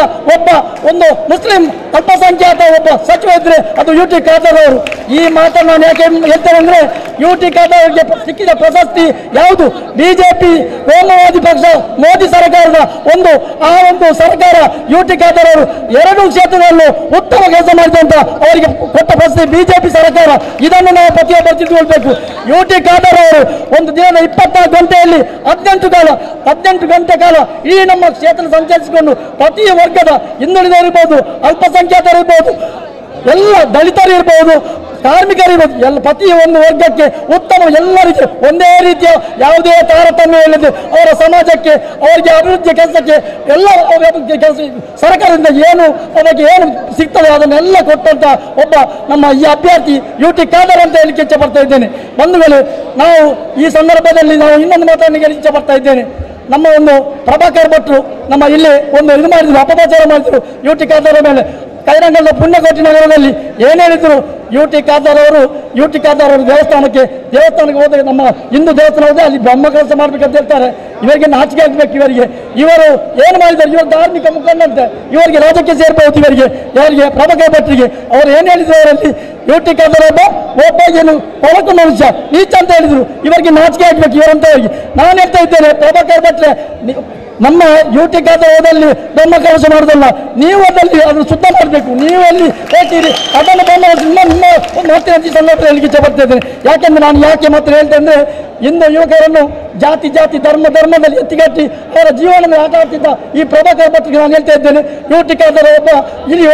ಒಂದು ಮುಸ್ಲಿಂ ಅಲ್ಪಸಂಖ್ಯಾತ ಸಚಿವ ಇದ್ರೆ ಅದು ಯುಟಿ ಖಾದರ್ ಅವರು ಈ ಮಾತನ್ನು ನಾನು ಯಾಕೆ ಹೇಳ್ತೇನೆ ಅಂದ್ರೆ ಯುಟಿ ಖಾದರ್ ಅವರಿಗೆ ಸಿಕ್ಕಿದ ಪ್ರಶಸ್ತಿ ಯಾವುದು ಬಿಜೆಪಿ ಕೋಮುವಾದಿ ಪಕ್ಷ ಮೋದಿ ಸರ್ಕಾರದ ಒಂದು ಸರ್ಕಾರ ಯುಟಿ ಖಾದರ್ ಅವರು 2 ಕ್ಷೇತ್ರದಲ್ಲೂ ಉತ್ತಮ ಕೆಲಸ ಮಾಡಿದಂತ ಅವರಿಗೆ ಕೊಟ್ಟ ಪ್ರಶಸ್ತಿ ಬಿಜೆಪಿ ಸರ್ಕಾರ ಇದನ್ನು ನಾವು ಪ್ರತಿಯೊಬ್ಬರು ತಿಳಿದುಕೊಳ್ಬೇಕು ಯುಟಿ ಖಾದರ್ ಅವರು ಒಂದು ದಿನದ 24 ಗಂಟೆಯಲ್ಲಿ 18 ಗಂಟೆ ಕಾಲ ಈ ನಮ್ಮ ಕ್ಷೇತ್ರ ಸಂಚರಿಸಿಕೊಂಡು ಪ್ರತಿ ವರ್ಗದ ಹಿಂದುಳಿದವರಿರ್ಬೋದು ಅಲ್ಪಸಂಖ್ಯಾತರಿರ್ಬೋದು ಎಲ್ಲ ದಲಿತರು ಇರ್ಬೋದು, ಕಾರ್ಮಿಕರಿರ್ಬೋದು, ಎಲ್ಲ ಪ್ರತಿಯೊಂದು ವರ್ಗಕ್ಕೆ ಉತ್ತಮ, ಎಲ್ಲರಿಗೆ ಒಂದೇ ರೀತಿಯ ಯಾವುದೇ ತಾರತಮ್ಯ ಇಲ್ಲದೆ ಅವರ ಸಮಾಜಕ್ಕೆ, ಅವರಿಗೆ ಅಭಿವೃದ್ಧಿ ಕೆಲಸಕ್ಕೆ ಎಲ್ಲ ಕೆಲಸ ಸರ್ಕಾರದಿಂದ ಏನು ಅದಕ್ಕೆ ಏನು ಸಿಗ್ತದೆ ಅದನ್ನೆಲ್ಲ ಕೊಟ್ಟಂತ ಒಬ್ಬ ನಮ್ಮ ಈ ಅಭ್ಯರ್ಥಿ UT ಖಾದರ್ ಅಂತ ಹೇಳಲಿಕ್ಕೆ ಇಚ್ಛೆ ಪಡ್ತಾ ಇದ್ದೇನೆ. ಬಂಧುಗಳು, ನಾವು ಈ ಸಂದರ್ಭದಲ್ಲಿ ನಾವು ಇನ್ನೊಂದು ಮಾತನ್ನು ಇಚ್ಛೆ ಪಡ್ತಾ ಇದ್ದೇನೆ. ನಮ್ಮ ಒಂದು ಪ್ರಭಾಕರ್ ಭಟ್ರು ನಮ್ಮ ಇಲ್ಲಿ ಒಂದು ಇದು ಮಾಡಿದ್ರು, ಅಪಪ್ರಚಾರ ಮಾಡಿದ್ರು UT ಖಾದರ್ ಮೇಲೆ. ಕೈರಂಗದ ಪುಣ್ಯಕೋಟಿ ನಗರದಲ್ಲಿ ಏನು ಹೇಳಿದ್ರು, UT ಖಾದರ್ ಅವರು ದೇವಸ್ಥಾನಕ್ಕೆ ಹೋದಾಗ ನಮ್ಮ ಹಿಂದೂ ದೇವಸ್ಥಾನ ಹೋದ್ರೆ ಅಲ್ಲಿ ಬ್ರಹ್ಮ ಕೆಲಸ ಮಾಡ್ಬೇಕಂತ ಹೇಳ್ತಾರೆ. ಇವರಿಗೆ ನಾಚಿಕೆ ಆಗ್ಬೇಕು. ಇವರು ಏನು ಮಾಡಿದ್ದಾರೆ, ಇವರು ಧಾರ್ಮಿಕ ಮುಖಂಡಂತೆ, ಇವರಿಗೆ ರಾಜಕೀಯ ಸೇರ್ಬಹುದು. ಇವರಿಗೆ ಪ್ರಭಾಕರ್ ಭಟ್ರಿಗೆ ಅವರು ಏನು ಹೇಳಿದ್ರು, ಅವರಲ್ಲಿ UT ಖಾದರ್ ಒಬ್ಬ ಏನು ಕೊಳಕು ಮನುಷ್ಯ ನೀಚ ಅಂತ ಹೇಳಿದ್ರು. ಇವರಿಗೆ ನಾಚಿಕೆ ಆಗ್ಬೇಕು ಇವರಂತವರಿಗೆ. ನಾನು ಹೇಳ್ತಾ ಇದ್ದೇನೆ, ಪ್ರಭಾಕರ್ ಭಟ್ರೆ ನಮ್ಮ UT ಖಾದರ್ ಹೋದಲ್ಲಿ ಬ್ರಹ್ಮ ಕೆಲಸ ಮಾಡೋದಲ್ಲ, ನೀವು ಅದಲ್ಲಿ ಅದನ್ನು ಶುದ್ಧ ಮಾಡಬೇಕು. ನೀವು ಅಲ್ಲಿ ಹೇಳ್ತೀರಿ ಅದನ್ನು ನಿಮ್ಮ ಮಾತಿನ ಸಂದರ್ಭದಲ್ಲಿ ಹೇಳಿಕೆ ಇಚ್ಛೆ ಪಡ್ತಾ ಇದ್ದೇನೆ. ಯಾಕೆಂದ್ರೆ ನಾನು ಯಾಕೆ ಮಾತ್ರ ಹೇಳ್ತೇನೆ ಅಂದರೆ, ಇಂದು ಯುವಕರನ್ನು ಜಾತಿ ಧರ್ಮದಲ್ಲಿ ಎತ್ತಿಗಟ್ಟಿ ಅವರ ಜೀವನ ಆಟ ಆಡ್ತಿದ್ದ ಈ ಪ್ರಭಾಕರ್ ಭಟ್ರಿಗೆ ನಾನು ಹೇಳ್ತಾ ಇದ್ದೇನೆ, UT ಖಾದರ್ ಒಬ್ಬ ಇಡೀ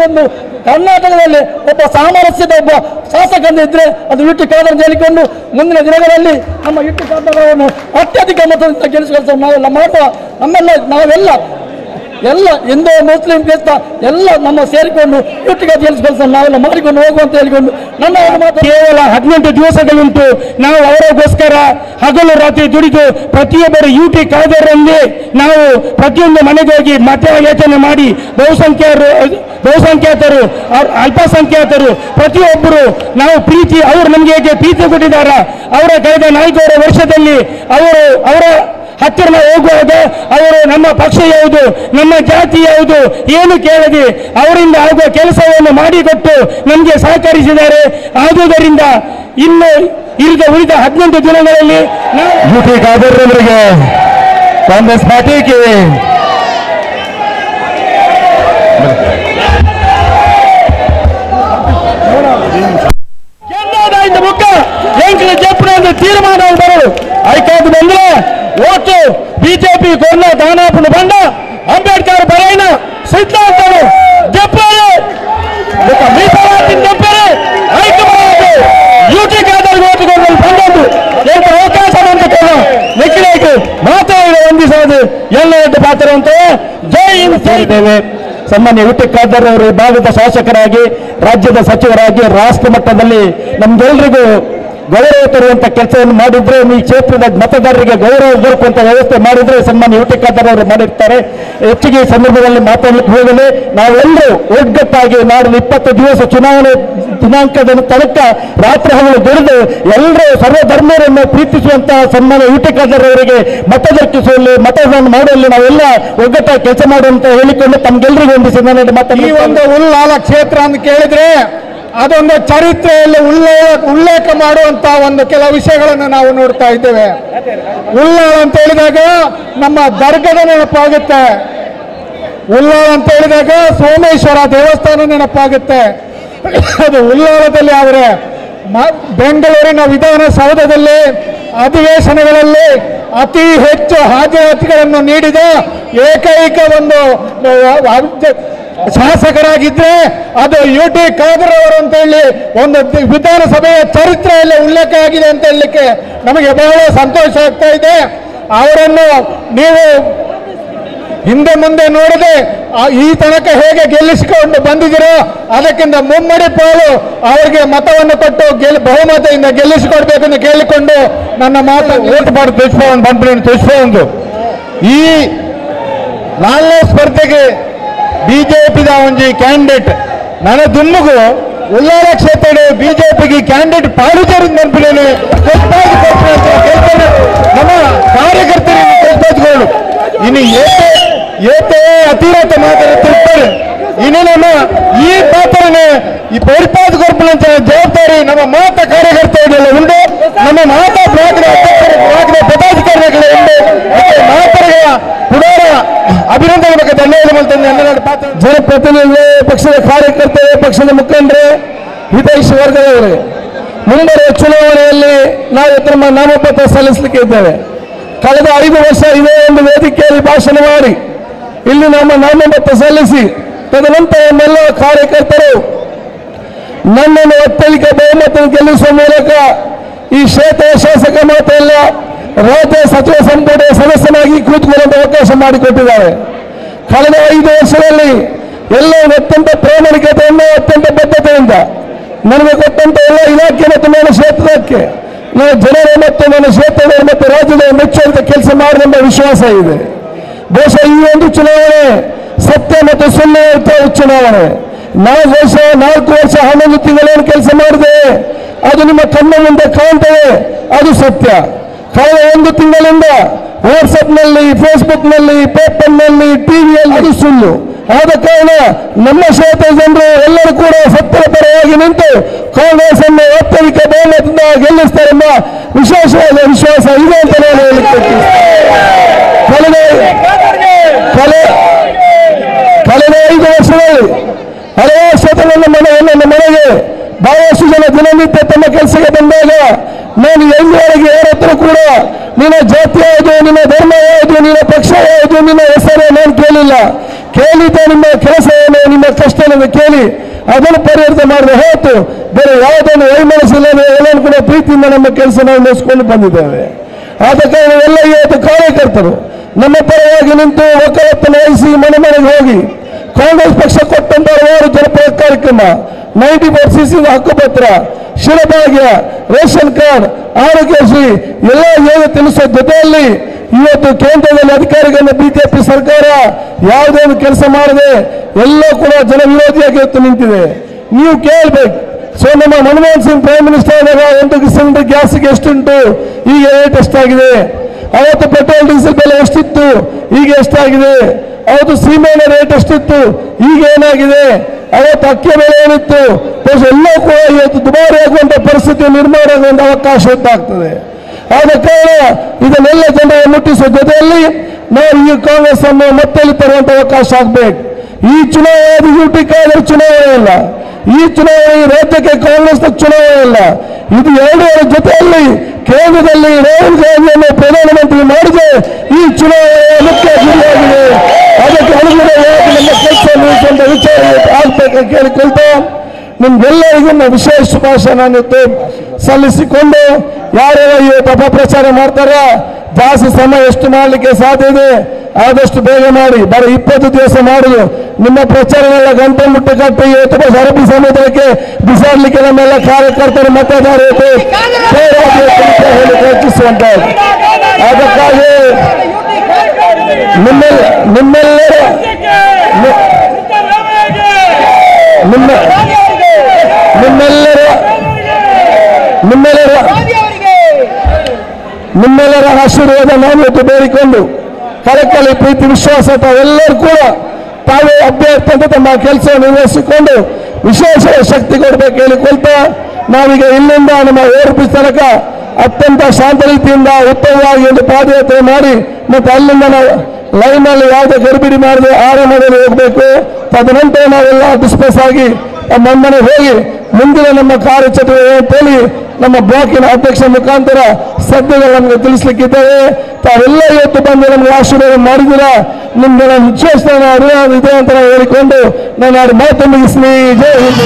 ಒಂದು ಕರ್ನಾಟಕದಲ್ಲಿ ಒಬ್ಬ ಸಾಮರಸ್ಯದ ಒಬ್ಬ ಶಾಸಕ ಇದ್ರೆ ಅದು UT ಖಾದರ್ ಅಂತ ಹೇಳಿಕೊಂಡು ಮುಂದಿನ ದಿನಗಳಲ್ಲಿ ನಮ್ಮ UT ಖಾದರ್ ಅವರನ್ನು ಅತ್ಯಧಿಕ ಮತದಿಂದ ಗೆಲ್ಲಿಸಿಕೊಳ್ಳುವ ನಾವೆಲ್ಲ ಮಾಡುವ. ನಾವೆಲ್ಲ ಹಿಂದೂ ಮುಸ್ಲಿಂ ಕ್ರಿಸ್ತ ಎಲ್ಲ ನಮ್ಮ ಸೇರಿಕೊಂಡು UT ಖಾದರ್ ಗೆಲ್ಲಿಸಿಕೊಳ್ಳುವ ನಾವೆಲ್ಲ ಮಾಡಿಕೊಂಡು ಹೋಗುವಂತ ಹೇಳಿಕೊಂಡು ನನ್ನ ಕೇವಲ 18 ದಿವಸಗಳುಂಟು ನಾವು ಅವರಿಗೋಸ್ಕರ ಹಗಲು ರಾತ್ರಿ ದುಡಿದು ಪ್ರತಿಯೊಬ್ಬರು UT ಖಾದರ್ ಅಲ್ಲಿ ನಾವು ಪ್ರತಿಯೊಂದು ಮನೆಗೆ ಹೋಗಿ ಮತಯಾಚನೆ ಮಾಡಿ ಬಹುಸಂಖ್ಯಾತರು ಅಲ್ಪಸಂಖ್ಯಾತರು ಪ್ರತಿಯೊಬ್ಬರು ನಾವು ಪ್ರೀತಿ, ಅವರು ನಮಗೆ ಹೇಗೆ ಪ್ರೀತಿ ಕೊಟ್ಟಿದ್ದಾರ, ಅವರ ಕಳೆದ 4 ವರ್ಷದಲ್ಲಿ ಅವರ ಹತ್ತಿರ ಹೋಗುವಾಗ ಅವರು ನಮ್ಮ ಪಕ್ಷ ಯಾವುದು, ನಮ್ಮ ಜಾತಿ ಯಾವುದು ಏನು ಕೇಳದೆ ಅವರಿಂದ ಆಗುವ ಕೆಲಸವನ್ನು ಮಾಡಿಕೊಟ್ಟು ನಮಗೆ ಸಹಕರಿಸಿದ್ದಾರೆ. ಆದುದರಿಂದ ಇನ್ನು ಉಳಿದ 18 ದಿನಗಳಲ್ಲಿ UT ಖಾದರ್ ಅವರಿಗೆ ಕಾಂಗ್ರೆಸ್ ಪಾರ್ಟಿಗೆ ತೀರ್ಮಾನ ಬರಲು ಐಕಾದು ಬಂದ್ರೆ ಓಟು ಬಿಜೆಪಿ ಕೊನ್ನ ದಾನಾಪುನ ಬಂಡ ಅಂಬೇಡ್ಕರ್ ಬರೆಯಿನ ಸಿದ್ಧಾಂತರು ಜಪ್ಪರೆ ಮೀಸಲಾತಿ ಜಪ್ಪರೆ ಹೈಕಮಾಂಡ್ UT ಖಾದರ್ ಓಟು ಕೊಡಲು ಬಂದದ್ದು ಎಂತ ಅವಕಾಶ ಅಂತ ನೆಕ್ಕಿലേക്ക് ಮಾತಾಡಿ ವಂದಿಸೋದು ಎಲ್ಲ ಪಾತ್ರ ಅಂತ ಜೈ ಹಿಂದ್ ಸೇರಿದ್ದೇವೆ. ಸನ್ಮಾನ್ಯ UT ಖಾದರ್ ಅವರು ಭಾಗದ ಶಾಸಕರಾಗಿ, ರಾಜ್ಯದ ಸಚಿವರಾಗಿ, ರಾಷ್ಟ್ರ ಮಟ್ಟದಲ್ಲಿ ನಮ್ಗೆಲ್ರಿಗೂ ಗೌರವ ತರುವಂತ ಕೆಲಸವನ್ನು ಮಾಡಿದ್ರೆ, ಈ ಕ್ಷೇತ್ರದ ಮತದಾರರಿಗೆ ಗೌರವ ದೊರಕುವಂತ ವ್ಯವಸ್ಥೆ ಮಾಡಿದ್ರೆ ಸನ್ಮಾನ್ಯ UT ಖಾದರ್ ಅವರು ಮಾಡಿರ್ತಾರೆ. ಹೆಚ್ಚಿಗೆ ಈ ಸಂದರ್ಭದಲ್ಲಿ ಮಾತಾಡಲಿಕ್ಕೆ ಹೋಗಲಿ, ನಾವೆಲ್ಲರೂ ಒಗ್ಗಟ್ಟಾಗಿ ನಾಡಿನ 20 ದಿವಸ ಚುನಾವಣೆ ದಿನಾಂಕದ ತನಕ ರಾತ್ರಿ ಹಗಲು ದುಡಿದು ಎಲ್ಲರೂ ಸರ್ವಧರ್ಮರನ್ನು ಪ್ರೀತಿಸುವಂತ ಸನ್ಮಾನ್ಯ UT ಖಾದರ್ ಅವರಿಗೆ ಮತ ದೊರಕಿಸುವಲ್ಲಿ, ಮತದಾನ ಮಾಡುವಲ್ಲಿ ನಾವೆಲ್ಲ ಒಗ್ಗಟ್ಟಾಗಿ ಕೆಲಸ ಮಾಡುವಂತ ಹೇಳಿಕೊಂಡು ತಮ್ಗೆಲ್ಲರಿಗೂ ಒಂದು ಮಾತಾಡಿ. ಈ ಒಂದು ಉಲ್ಲಾಲ ಕ್ಷೇತ್ರ ಅಂತ ಕೇಳಿದ್ರೆ ಅದೊಂದು ಚರಿತ್ರೆಯಲ್ಲಿ ಉಲ್ಲೇಖ ಮಾಡುವಂತ ಒಂದು ಕೆಲವು ವಿಷಯಗಳನ್ನು ನಾವು ನೋಡ್ತಾ ಇದ್ದೇವೆ. ಉಲ್ಲಾಳ ಅಂತ ಹೇಳಿದಾಗ ನಮ್ಮ ದರ್ಗದ ನೆನಪಾಗುತ್ತೆ, ಉಲ್ಲಾಳ ಅಂತ ಹೇಳಿದಾಗ ಸೋಮೇಶ್ವರ ದೇವಸ್ಥಾನ ನೆನಪಾಗುತ್ತೆ. ಅದು ಉಲ್ಲಾಳದಲ್ಲಿ ಆದರೆ ಬೆಂಗಳೂರಿನ ವಿಧಾನಸೌಧದಲ್ಲಿ ಅಧಿವೇಶನಗಳಲ್ಲಿ ಅತಿ ಹೆಚ್ಚು ಹಾಜರಾತಿಗಳನ್ನು ನೀಡಿದ ಏಕೈಕ ಒಂದು ಶಾಸಕರಾಗಿದ್ರೆ ಅದು UT ಖಾದರ್ ಅವರು ಅಂತ ಹೇಳಿ ಒಂದು ವಿಧಾನಸಭೆಯ ಚರಿತ್ರೆಯಲ್ಲಿ ಉಲ್ಲೇಖ ಆಗಿದೆ ಅಂತ ಹೇಳಲಿಕ್ಕೆ ನಮಗೆ ಬಹಳ ಸಂತೋಷ ಆಗ್ತಾ ಇದೆ. ಅವರನ್ನು ನೀವು ಹಿಂದೆ ಮುಂದೆ ನೋಡದೆ ಈ ತನಕ ಹೇಗೆ ಗೆಲ್ಲಿಸಿಕೊಂಡು ಬಂದಿದ್ದೀರೋ ಅದಕ್ಕಿಂತ ಮುಮ್ಮಡಿ ಪಾಲು ಅವರಿಗೆ ಮತವನ್ನು ಕೊಟ್ಟು ಬಹುಮತದಿಂದ ಗೆಲ್ಲಿಸಿಕೊಡ್ಬೇಕೆಂದು ಕೇಳಿಕೊಂಡು ನನ್ನ ಮಾತು ಓಟ್ ಮಾಡಿ ತಿಳಿಸ್ಕೊಂಡು ಈ 4ನೇ ಸ್ಪರ್ಧೆಗೆ ಬಿಜೆಪಿದ ಒಂದು ಕ್ಯಾಂಡಿಡೇಟ್ ನನ್ನ ದುಮ್ಮಗು ಉಲ್ಲಾಳ ಕ್ಷೇತ್ರ ಬಿಜೆಪಿಗೆ ಕ್ಯಾಂಡಿಡೇಟ್ ಪಾಲಿಜರ್ ನೆನಪಿನಲ್ಲಿ ನಮ್ಮ ಕಾರ್ಯಕರ್ತರಿಗೆ ಇನ್ನು ಏತೆ ಅತಿರೇಕ ಮಾತಾಡ್ತಿರ್ತಾರೆ. ಇನ್ನು ನಮ್ಮ ಈ ಪಾತ್ರನೇ ಈ ಪರಿಪಾದ ಕೊರ್ಪುವಂತ ಜವಾಬ್ದಾರಿ ನಮ್ಮ ಮಾತ ಕಾರ್ಯಕರ್ತರಿಗೆಲ್ಲ ಉಂಟು, ನಮ್ಮ ಮಾತ ಬ್ಲಾಕ್ನ ಪದಾಧಿಕಾರಿಗಳ ಉಂಟು. ಮಾತರಿಗಳ ಪುನರ ಅಭಿನಂದನೆ ಬಗ್ಗೆ ಧನ್ಯವಾದ ಮಾಡ್ತೇನೆ. ಜನಪ್ರತಿನಿಧಿ, ಪಕ್ಷದ ಕಾರ್ಯಕರ್ತರು, ಪಕ್ಷದ ಮುಖಂಡರು, ಹಿತೈಷಿ ವರ್ಗದವರು, ಮುಂಬರುವ ಚುನಾವಣೆಯಲ್ಲಿ ನಾವು ನಮ್ಮ ನಾಮಪತ್ರ ಸಲ್ಲಿಸಲಿಕ್ಕೆ ಇದ್ದೇವೆ. ಕಳೆದ 5 ವರ್ಷ ಇದೇ ಒಂದು ವೇದಿಕೆಯಲ್ಲಿ ಭಾಷಣ ಮಾಡಿ ಇಲ್ಲಿ ನಮ್ಮ ನಾಮಪತ್ರ ಸಲ್ಲಿಸಿ ತದನಂತರ ನಮ್ಮೆಲ್ಲ ಕಾರ್ಯಕರ್ತರು ನನ್ನನ್ನು ಒತ್ತಳಿಕೆ ಬಹುಮತ ಗೆಲ್ಲಿಸುವ ಮೂಲಕ ಈ ಕ್ಷೇತ್ರದ ಶಾಸಕ ಮಾತ್ರಲ್ಲ ರಾಜ್ಯ ಸಚಿವ ಸಂಪುಟ ಸದಸ್ಯನಾಗಿ ಕೂತ್ಕೊಳ್ಳುವಂತ ಅವಕಾಶ ಮಾಡಿಕೊಟ್ಟಿದ್ದಾರೆ. ಕಳೆದ 5 ವರ್ಷದಲ್ಲಿ ಎಲ್ಲವೂ ಅತ್ಯಂತ ಪ್ರಾಮಾಣಿಕತೆಯಿಂದ ಅತ್ಯಂತ ಬದ್ಧತೆಯಿಂದ ನನಗೆ ಕೊಟ್ಟಂತ ಎಲ್ಲ ಇಲಾಖೆ ಮತ್ತು ನನ್ನ ಕ್ಷೇತ್ರಕ್ಕೆ ನಾನು ಜನರ ಮತ್ತು ನನ್ನ ಕ್ಷೇತ್ರದ ಮತ್ತು ರಾಜ್ಯದ ಮೆಚ್ಚುವಂತ ಕೆಲಸ ಮಾಡಿದಂತ ವಿಶ್ವಾಸ ಇದೆ. ಬಹುಶಃ ಈ ಒಂದು ಚುನಾವಣೆ ಸತ್ಯ ಮತ್ತು ಸುಳ್ಳು ಚುನಾವಣೆ. 4 ವರ್ಷ 11 ತಿಂಗಳೇನು ಕೆಲಸ ಮಾಡಿದೆ ಅದು ನಿಮ್ಮ ಕಣ್ಣ ಮುಂದೆ ಕಾಣ್ತದೆ, ಅದು ಸತ್ಯ. ಕಳೆದ 1 ತಿಂಗಳಿಂದ ವಾಟ್ಸಪ್ನಲ್ಲಿ, ಫೇಸ್ಬುಕ್ನಲ್ಲಿ, ಪೇಪರ್ನಲ್ಲಿ, ಟಿವಿಯಲ್ಲಿ ಅದು ಸುಳ್ಳು. ಆದ ಕಾರಣ ನಮ್ಮ ಕ್ಷೇತ್ರದ ಜನರು ಎಲ್ಲರೂ ಕೂಡ ಸತ್ಯದ ಪರವಾಗಿ ನಿಂತು ಕಾಂಗ್ರೆಸ್ ಅನ್ನು ಅತ್ಯಧಿಕ ಬಹುಮತದಿಂದ ಗೆಲ್ಲಿಸ್ತಾರೆ ಎಂಬ ವಿಶೇಷವಾದ ವಿಶ್ವಾಸ ಇದೆ ಅಂತ ನಾನು ಹೇಳಲಿಕ್ಕೆ ಕಳೆದ 5 ವರ್ಷದಲ್ಲಿ ಹಲವಾರು ಕ್ಷೇತ್ರಗಳ ನನ್ನ ಮನೆಗೆ ಬಹಳಷ್ಟು ಜನ ದಿನನಿತ್ಯ ತಮ್ಮ ಕೆಲಸಕ್ಕೆ ಬಂದಾಗ ನಾನು ಎಲ್ಲಿವರೆಗೆ ಯಾರ ಹತ್ರ ಕೂಡ ನಿನ್ನ ಜಾತಿ ಯಾವುದು, ನಿನ್ನ ಧರ್ಮ ಯಾವುದು, ನಿನ್ನ ಪಕ್ಷ ಯಾವುದು, ನಿನ್ನ ಹೆಸರು ನಾನು ಕೇಳಿಲ್ಲ. ಕೇಳಿದ್ದೆ ನಿಮ್ಮ ಕೆಲಸ ಏನು, ನಿಮ್ಮ ಕಷ್ಟ ಕೇಳಿ ಅದನ್ನು ಪರಿಹರಿತ ಮಾಡಿದ ಹೊರತು ಬೇರೆ ಯಾವುದನ್ನು ವೈಮನಸ್ಸಿಲ್ಲದೆ ಎಲ್ಲರೂ ಕೂಡ ಪ್ರೀತಿಯಿಂದ ನಮ್ಮ ಕೆಲಸ ನಾವು ನಡೆಸಿಕೊಂಡು ಬಂದಿದ್ದೇವೆ. ಆದ ಕಾರಣ ಎಲ್ಲ ಇವತ್ತು ಕಾರ್ಯಕರ್ತರು ನಮ್ಮ ಪರವಾಗಿ ನಿಂತು ವಕಾಲತ್ತನ್ನು ವಹಿಸಿ ಮನೆ ಮನೆಗೆ ಹೋಗಿ ಕಾಂಗ್ರೆಸ್ ಪಕ್ಷ ಕೊಟ್ಟಂತ ಹಲವಾರು ಜನಪರ ಕಾರ್ಯಕ್ರಮ, 94cc ಹಕ್ಕುಪತ್ರ, ಶಿರಭಾಗ್ಯ, ರೇಷನ್ ಕಾರ್ಡ್, ಆರೋಗ್ಯಶ್ರೀ ಎಲ್ಲ ಯೋಗ ತಿಳಿಸುವ ಜೊತೆಯಲ್ಲಿ ಇವತ್ತು ಕೇಂದ್ರದಲ್ಲಿ ಅಧಿಕಾರಿಗಳನ್ನ ಬಿಜೆಪಿ ಸರ್ಕಾರ ಯಾವುದೇನು ಕೆಲಸ ಮಾಡದೆ ಎಲ್ಲ ಕೂಡ ಜನ ವಿರೋಧಿಯಾಗಿ ಇವತ್ತು ನಿಂತಿದೆ. ನೀವು ಕೇಳಬೇಕು. ನಮ್ಮ ಮನಮೋಹನ್ ಸಿಂಗ್ ಪ್ರೈಮ್ ಮಿನಿಸ್ಟರ್ ಆದಾಗ 1 ಸಿಲಿಂಡರ್ ಗ್ಯಾಸ್ಗೆ ಎಷ್ಟುಂಟು, ಈಗ ರೇಟ್ ಎಷ್ಟಾಗಿದೆ? ಅವತ್ತು ಪೆಟ್ರೋಲ್ ಡೀಸೆಲ್ ಬೆಲೆ ಎಷ್ಟಿತ್ತು, ಈಗ ಎಷ್ಟಾಗಿದೆ? ಅವತ್ತು ಸೀಮೆಎಣ್ಣೆ ರೇಟ್ ಎಷ್ಟಿತ್ತು, ಈಗ ಏನಾಗಿದೆ? ಅವತ್ತು ಅಕ್ಕಿ ಬೆಲೆ ಏನಿತ್ತು, ಎಲ್ಲ ಕೂಡ ಇವತ್ತು ದುಬಾರಿ ಆಗುವಂತ ಪರಿಸ್ಥಿತಿ ನಿರ್ಮಾಣ ಆಗುವಂತ ಅವಕಾಶ ಉಂಟಾಗ್ತದೆ. ಆದ ಕಾರಣ ಇದನ್ನೆಲ್ಲ ಜನರಿಗೆ ಮುಟ್ಟಿಸುವ ಜೊತೆಯಲ್ಲಿ ನಾವು ಈ ಕಾಂಗ್ರೆಸ್ ಅನ್ನು ಮತ್ತೆ ತರುವಂತ ಅವಕಾಶ ಆಗಬೇಕು. ಈ ಚುನಾವಣೆ ಯುಟಿ ಕಾಂಗ್ರೆಸ್ ಚುನಾವಣೆ ಇಲ್ಲ, ಈ ಚುನಾವಣೆ ರಾಜ್ಯಕ್ಕೆ ಕಾಂಗ್ರೆಸ್ನ ಚುನಾವಣೆ ಇಲ್ಲ. ಇದು ಎರಡರ ಜೊತೆಯಲ್ಲಿ ಕೇಂದ್ರದಲ್ಲಿ ರಾಹುಲ್ ಗಾಂಧಿಯನ್ನು ಪ್ರಧಾನಮಂತ್ರಿ ಮಾಡಿದೆ ಈ ಚುನಾವಣೆಯ ಮುಖ್ಯ ಗುರಿಯಾಗಿದೆ. ಅದಕ್ಕೆ ಅನುಗುಣವಾಗಿ ನಮ್ಮ ಕೆಲಸ ಮುಗಿಸುವಂತ ವಿಚಾರ ಆಗ್ಬೇಕಂತ ಕೇಳಿಕೊಳ್ತಾ ನಿಮ್ಗೆಲ್ಲರಿಗೂ ವಿಶೇಷ ಶುಭಾಶಯ ನಾನು ಸಲ್ಲಿಸಿಕೊಂಡು ಯಾರ್ಯಾರು ಇವತ್ತು ಅಪಪ್ರಚಾರ ಮಾಡ್ತಾರ ಜಾಸ್ತಿ ಸಮಯ ಎಷ್ಟು ಮಾಡಲಿಕ್ಕೆ ಸಾಧ್ಯ ಇದೆ ಆದಷ್ಟು ಬೇಗ ಮಾಡಿ. ಬರೀ 20 ದಿವಸ ಮಾಡುದು ನಿಮ್ಮ ಪ್ರಚಾರವೆಲ್ಲ ಗಂಟೆ ಮುಟ್ಟೆ ಕಟ್ಟಿ ಇವತ್ತು ಅರಬ್ಬಿ ಸಮುದ್ರಕ್ಕೆ ಬಿಸಾಡಲಿಕ್ಕೆ ನಮ್ಮೆಲ್ಲ ಕಾರ್ಯಕರ್ತರು ಮತದಾರರು ಹೆಚ್ಚಿಸುವಂತ. ಅದಕ್ಕಾಗಿ ನಿಮ್ಮೆಲ್ಲರ ಆಶೀರ್ವಾದ ನಾನು ಇವತ್ತು ಬೇಡಿಕೊಂಡು ಕಳಕಳಿ ಪ್ರೀತಿ ವಿಶ್ವಾಸ ತಾವೆಲ್ಲರೂ ಕೂಡ ತಾವೇ ಅಭ್ಯರ್ಥಿ ಅಂತ ತಮ್ಮ ಕೆಲಸವನ್ನು ನಿರ್ವಹಿಸಿಕೊಂಡು ವಿಶೇಷ ಶಕ್ತಿ ಕೊಡಬೇಕು ಹೇಳಿಕೊಳ್ತಾ ನಾವೀಗ ಇಲ್ಲಿಂದ ನಮ್ಮ ಓರ್ಪಿ ತನಕ ಅತ್ಯಂತ ಶಾಂತ ರೀತಿಯಿಂದ ಉತ್ತಮವಾಗಿ ಒಂದು ಪಾದಯಾತ್ರೆ ಮಾಡಿ ಮತ್ತೆ ಅಲ್ಲಿಂದ ನಾವು ಲೈನಲ್ಲಿ ಯಾವುದೇ ಗಡಿಬಿಡಿ ಮಾಡದೆ ಆರಾಮದಲ್ಲಿ ಹೋಗಬೇಕು. ತದನಂತರ ನಾವೆಲ್ಲ ಡಿಸ್ಪಸ್ ಆಗಿ ನಮ್ಮನೆ ಹೋಗಿ ಮುಂದಿನ ನಮ್ಮ ಕಾರ್ಯಚಟುವಟಿಕೆ ನಮ್ಮ ಬ್ಲಾಕಿನ ಅಧ್ಯಕ್ಷ ಮುಖಾಂತರ ಸದ್ಯಗಳು ನಮಗೆ ತಿಳಿಸ್ಲಿಕ್ಕಿದ್ದೇವೆ. ತಾವೆಲ್ಲ ಇವತ್ತು ಬಂದು ನಮಗೆ ಆಶೀರ್ವಾದ ಮಾಡಿದ್ದೀರಾ, ನಿಮ್ಗೆ ನಾನು ವಿಶೇಷ ಅಭಿನಂದನೆ ಇದೆ ಅಂತ ಹೇಳಿಕೊಂಡು ನಾನು ಮಾತು ಮುಗಿಸ್ತೀನಿ. ಜೈ Hind.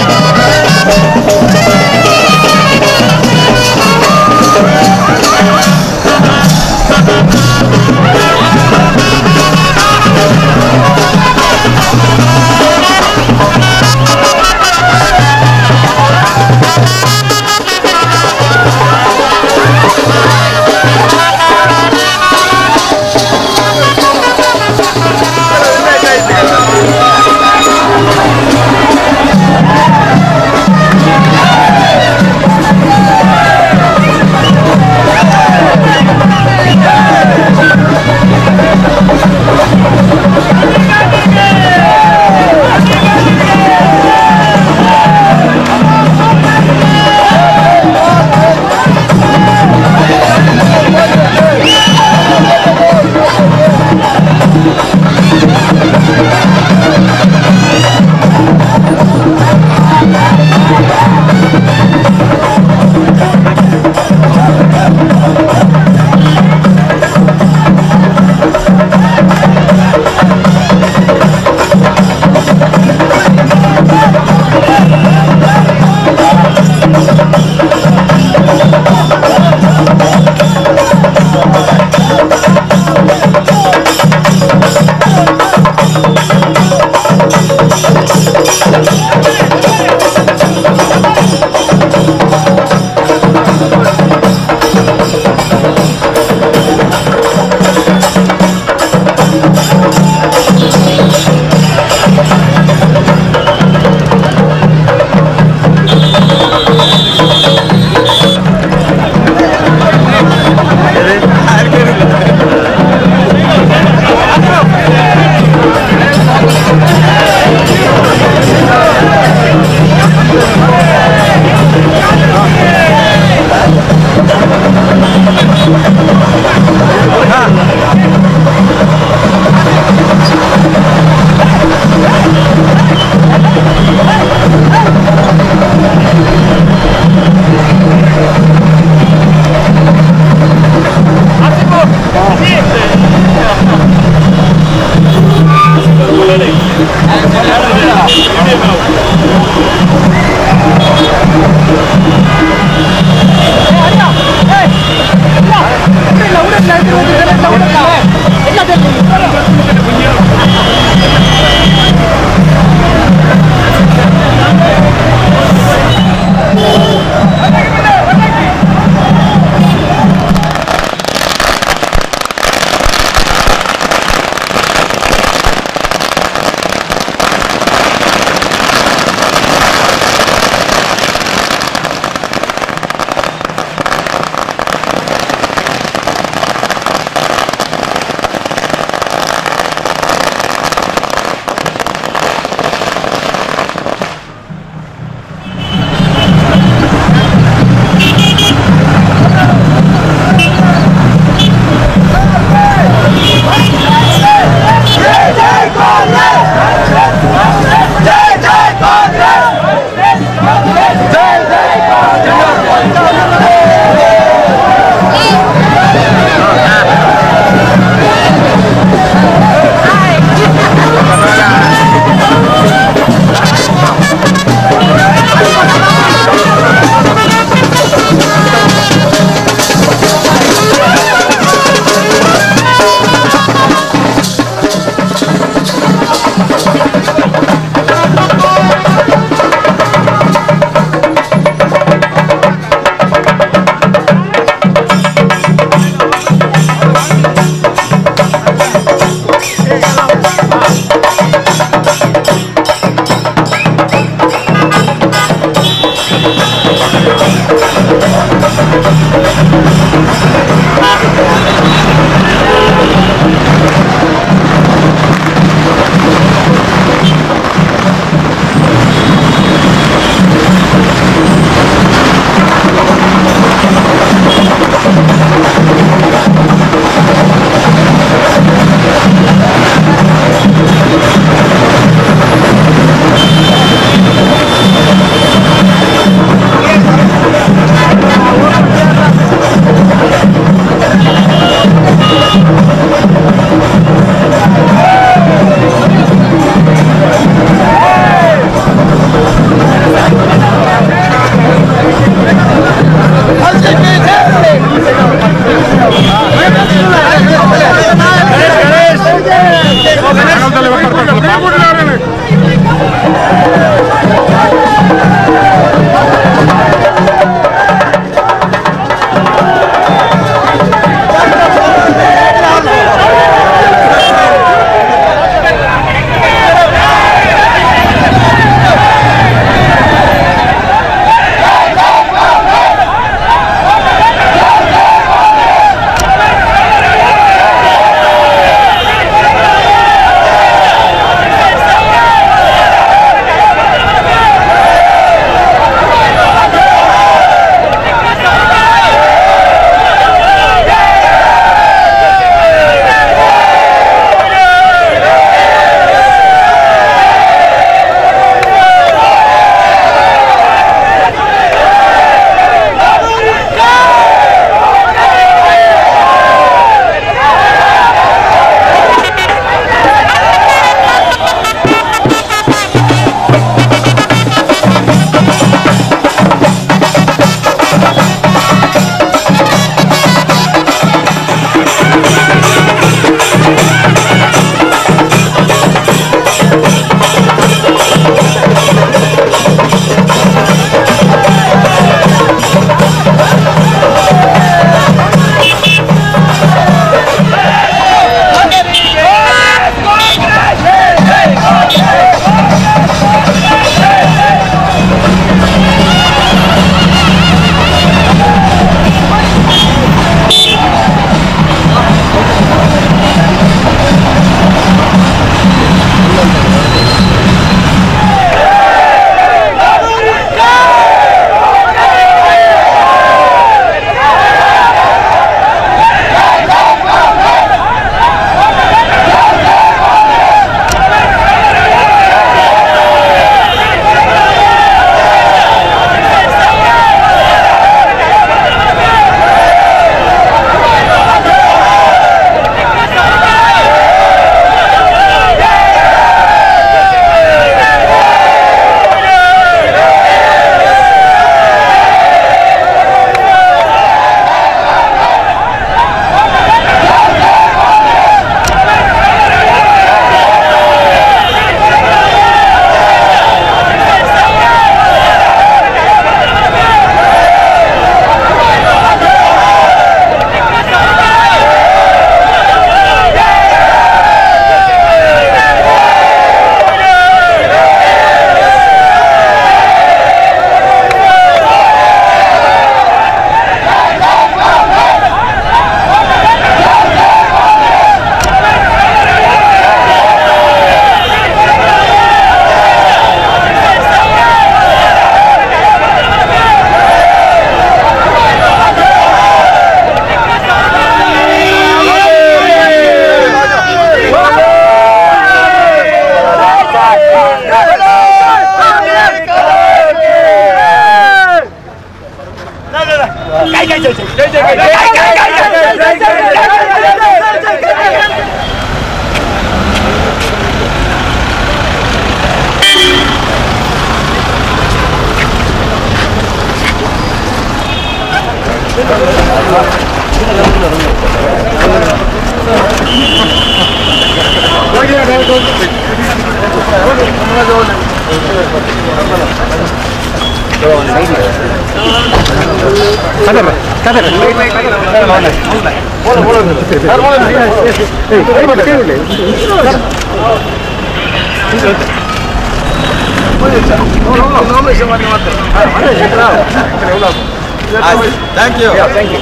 Thank you. Yeah, thank you.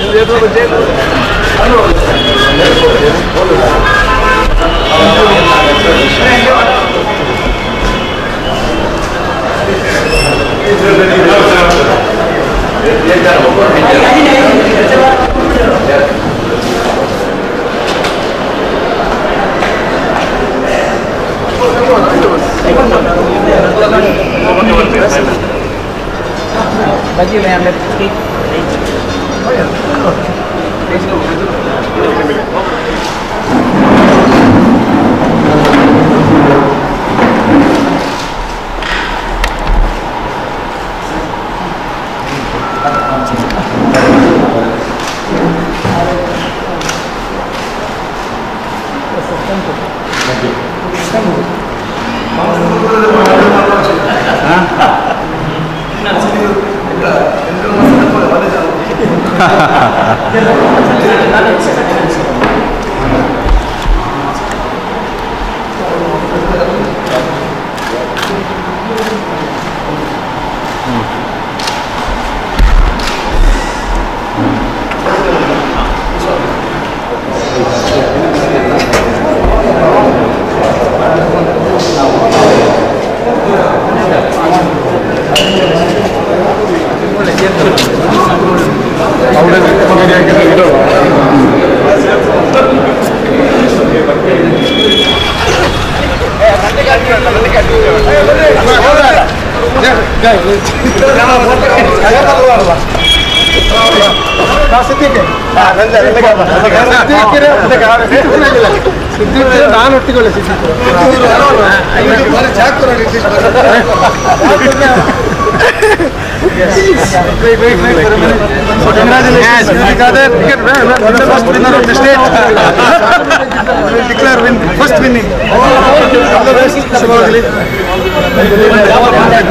ನಾನು ಒಟ್ಟಿಕೊಳ್ಳಿ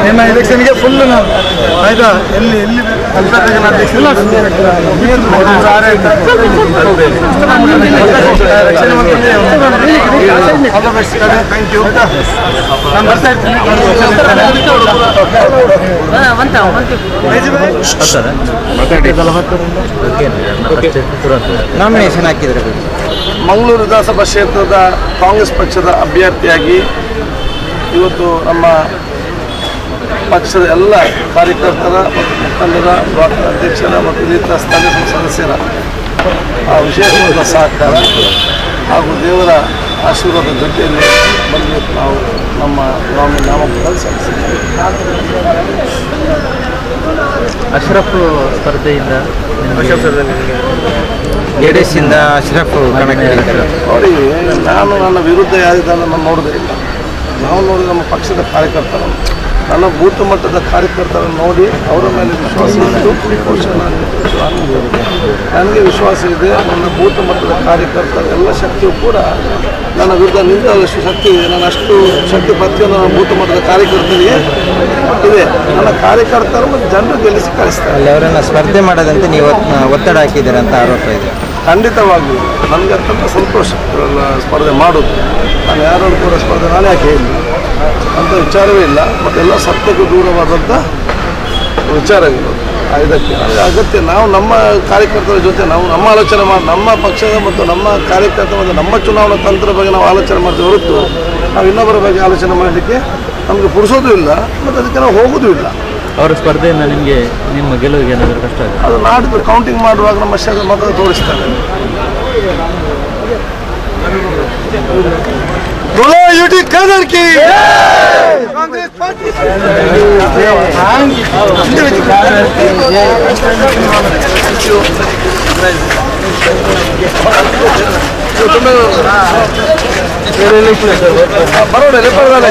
ನಿಮ್ಮ ಎಲೆಕ್ಷನ್ಗೆ ಫುಲ್ ಆಯ್ತಾ ಎಲ್ಲಿ ಎಲ್ಲಿ ನಾಮಿನೇಷನ್ ಹಾಕಿದ್ರೆ ಮಂಗಳೂರು ವಿಧಾನಸಭಾ ಕ್ಷೇತ್ರದ ಕಾಂಗ್ರೆಸ್ ಪಕ್ಷದ ಅಭ್ಯರ್ಥಿಯಾಗಿ ಇವತ್ತು ನಮ್ಮ ಪಕ್ಷದ ಎಲ್ಲ ಕಾರ್ಯಕರ್ತರ ಮತ್ತು ಮುಖಂಡರ ಬ್ಲಾಕ್ ಅಧ್ಯಕ್ಷರ ಮತ್ತು ಇನ್ನಿತರ ಸ್ಥಳೀಯ ಸದಸ್ಯರ ವಿಶೇಷವಾದ ಸಹಕಾರ ಹಾಗೂ ದೇವರ ಆಶೀರ್ವಾದ ಜೊತೆಯಲ್ಲಿ ಬಂದು ನಾವು ನಮ್ಮ ನಾಮಪತ್ರ ಸಲ್ಲಿಸಿದ್ದೇವೆ. ಅಶ್ರಫ್ ಸ್ಪರ್ಧೆಯಿಂದ ಜೆಡಿಎಸ್ಸಿಂದ ಅಶ್ರಫ್ ನೋಡಿ, ನಾನು ನನ್ನ ವಿರುದ್ಧ ಯಾರಿದ್ದಾನೆ ನಾನು ನೋಡೋದೇ ಇಲ್ಲ. ನಾವು ನೋಡಿ ನಮ್ಮ ಪಕ್ಷದ ಕಾರ್ಯಕರ್ತರನ್ನು, ನನ್ನ ಬೂತ್ ಮಟ್ಟದ ಕಾರ್ಯಕರ್ತರನ್ನು ನೋಡಿ ಅವರ ಮೇಲೆ ವಿಶ್ವಾಸ ಇಟ್ಟು ನನಗೆ ವಿಶ್ವಾಸ ಇದೆ. ನನ್ನ ಬೂತ್ ಮಟ್ಟದ ಕಾರ್ಯಕರ್ತರ ಎಲ್ಲ ಶಕ್ತಿಯು ಕೂಡ ನನ್ನ ವಿರುದ್ಧ ನಿಂತಷ್ಟು ಶಕ್ತಿ ಇದೆ. ನಾನು ಅಷ್ಟು ಶಕ್ತಿ ಪ್ರತಿಯೊಂದು ನನ್ನ ಬೂತ್ ಮಟ್ಟದ ಕಾರ್ಯಕರ್ತರಿಗೆ ಇದೆ. ನನ್ನ ಕಾರ್ಯಕರ್ತರು ಮತ್ತು ಜನರು ಗೆಲ್ಲಿಸಿ ಕಳಿಸ್ತಾರೆ. ಅಲ್ಲಿ ಅವರನ್ನು ಸ್ಪರ್ಧೆ ಮಾಡೋದಂತೆ ನೀವು ಒತ್ತಡ ಹಾಕಿದ್ದೀರ ಅಂತ ಆರೋಪ ಇದೆ. ಖಂಡಿತವಾಗಿಯೂ ನನಗೆ ಅತ್ಯಂತ ಸಂತೋಷ ಇವರೆಲ್ಲ ಸ್ಪರ್ಧೆ ಮಾಡೋದು. ನಾನು ಯಾರು ಕೂಡ ಸ್ಪರ್ಧೆ ನಾನೇ ಯಾಕೆ ಹೇಳಿ ಅಂತ ವಿಚಾರವೇ ಇಲ್ಲ. ಮತ್ತೆಲ್ಲ ಸತ್ಯಕ್ಕೂ ದೂರವಾದಂಥ ವಿಚಾರಗಳು ಇದಕ್ಕೆ ಅಗತ್ಯ. ನಾವು ನಮ್ಮ ಕಾರ್ಯಕರ್ತರ ಜೊತೆ ನಾವು ನಮ್ಮ ಆಲೋಚನೆ ಮಾಡಿ ನಮ್ಮ ಪಕ್ಷದ ಮತ್ತು ನಮ್ಮ ಕಾರ್ಯಕರ್ತರ ಮತ್ತು ನಮ್ಮ ಚುನಾವಣಾ ತಂತ್ರದ ಬಗ್ಗೆ ನಾವು ಆಲೋಚನೆ ಮಾಡ್ತೀವಿ ಹೊರತು ನಾವು ಇನ್ನೊಬ್ಬರ ಬಗ್ಗೆ ಆಲೋಚನೆ ಮಾಡಲಿಕ್ಕೆ ನಮಗೆ ಪುರುಸೋದು ಇಲ್ಲ ಮತ್ತು ಅದಕ್ಕೆ ನಾವು ಹೋಗೋದು ಇಲ್ಲ. ಅವರ ಸ್ಪರ್ಧೆಯಿಂದ ನಿಮಗೆ ನಿಮ್ಮ ಗೆಲುವಿಗೆ ಏನಾದರೂ ಕಷ್ಟ ಆಗಿದೆ? ಅದು ನಾಡಿದ್ದು ಕೌಂಟಿಂಗ್ ಮಾಡುವಾಗ ನಮ್ಮ ಪಕ್ಷದ ಮತ ತೋರಿಸ್ತಾರೆ. Congress party thank you. ಬರೋಣ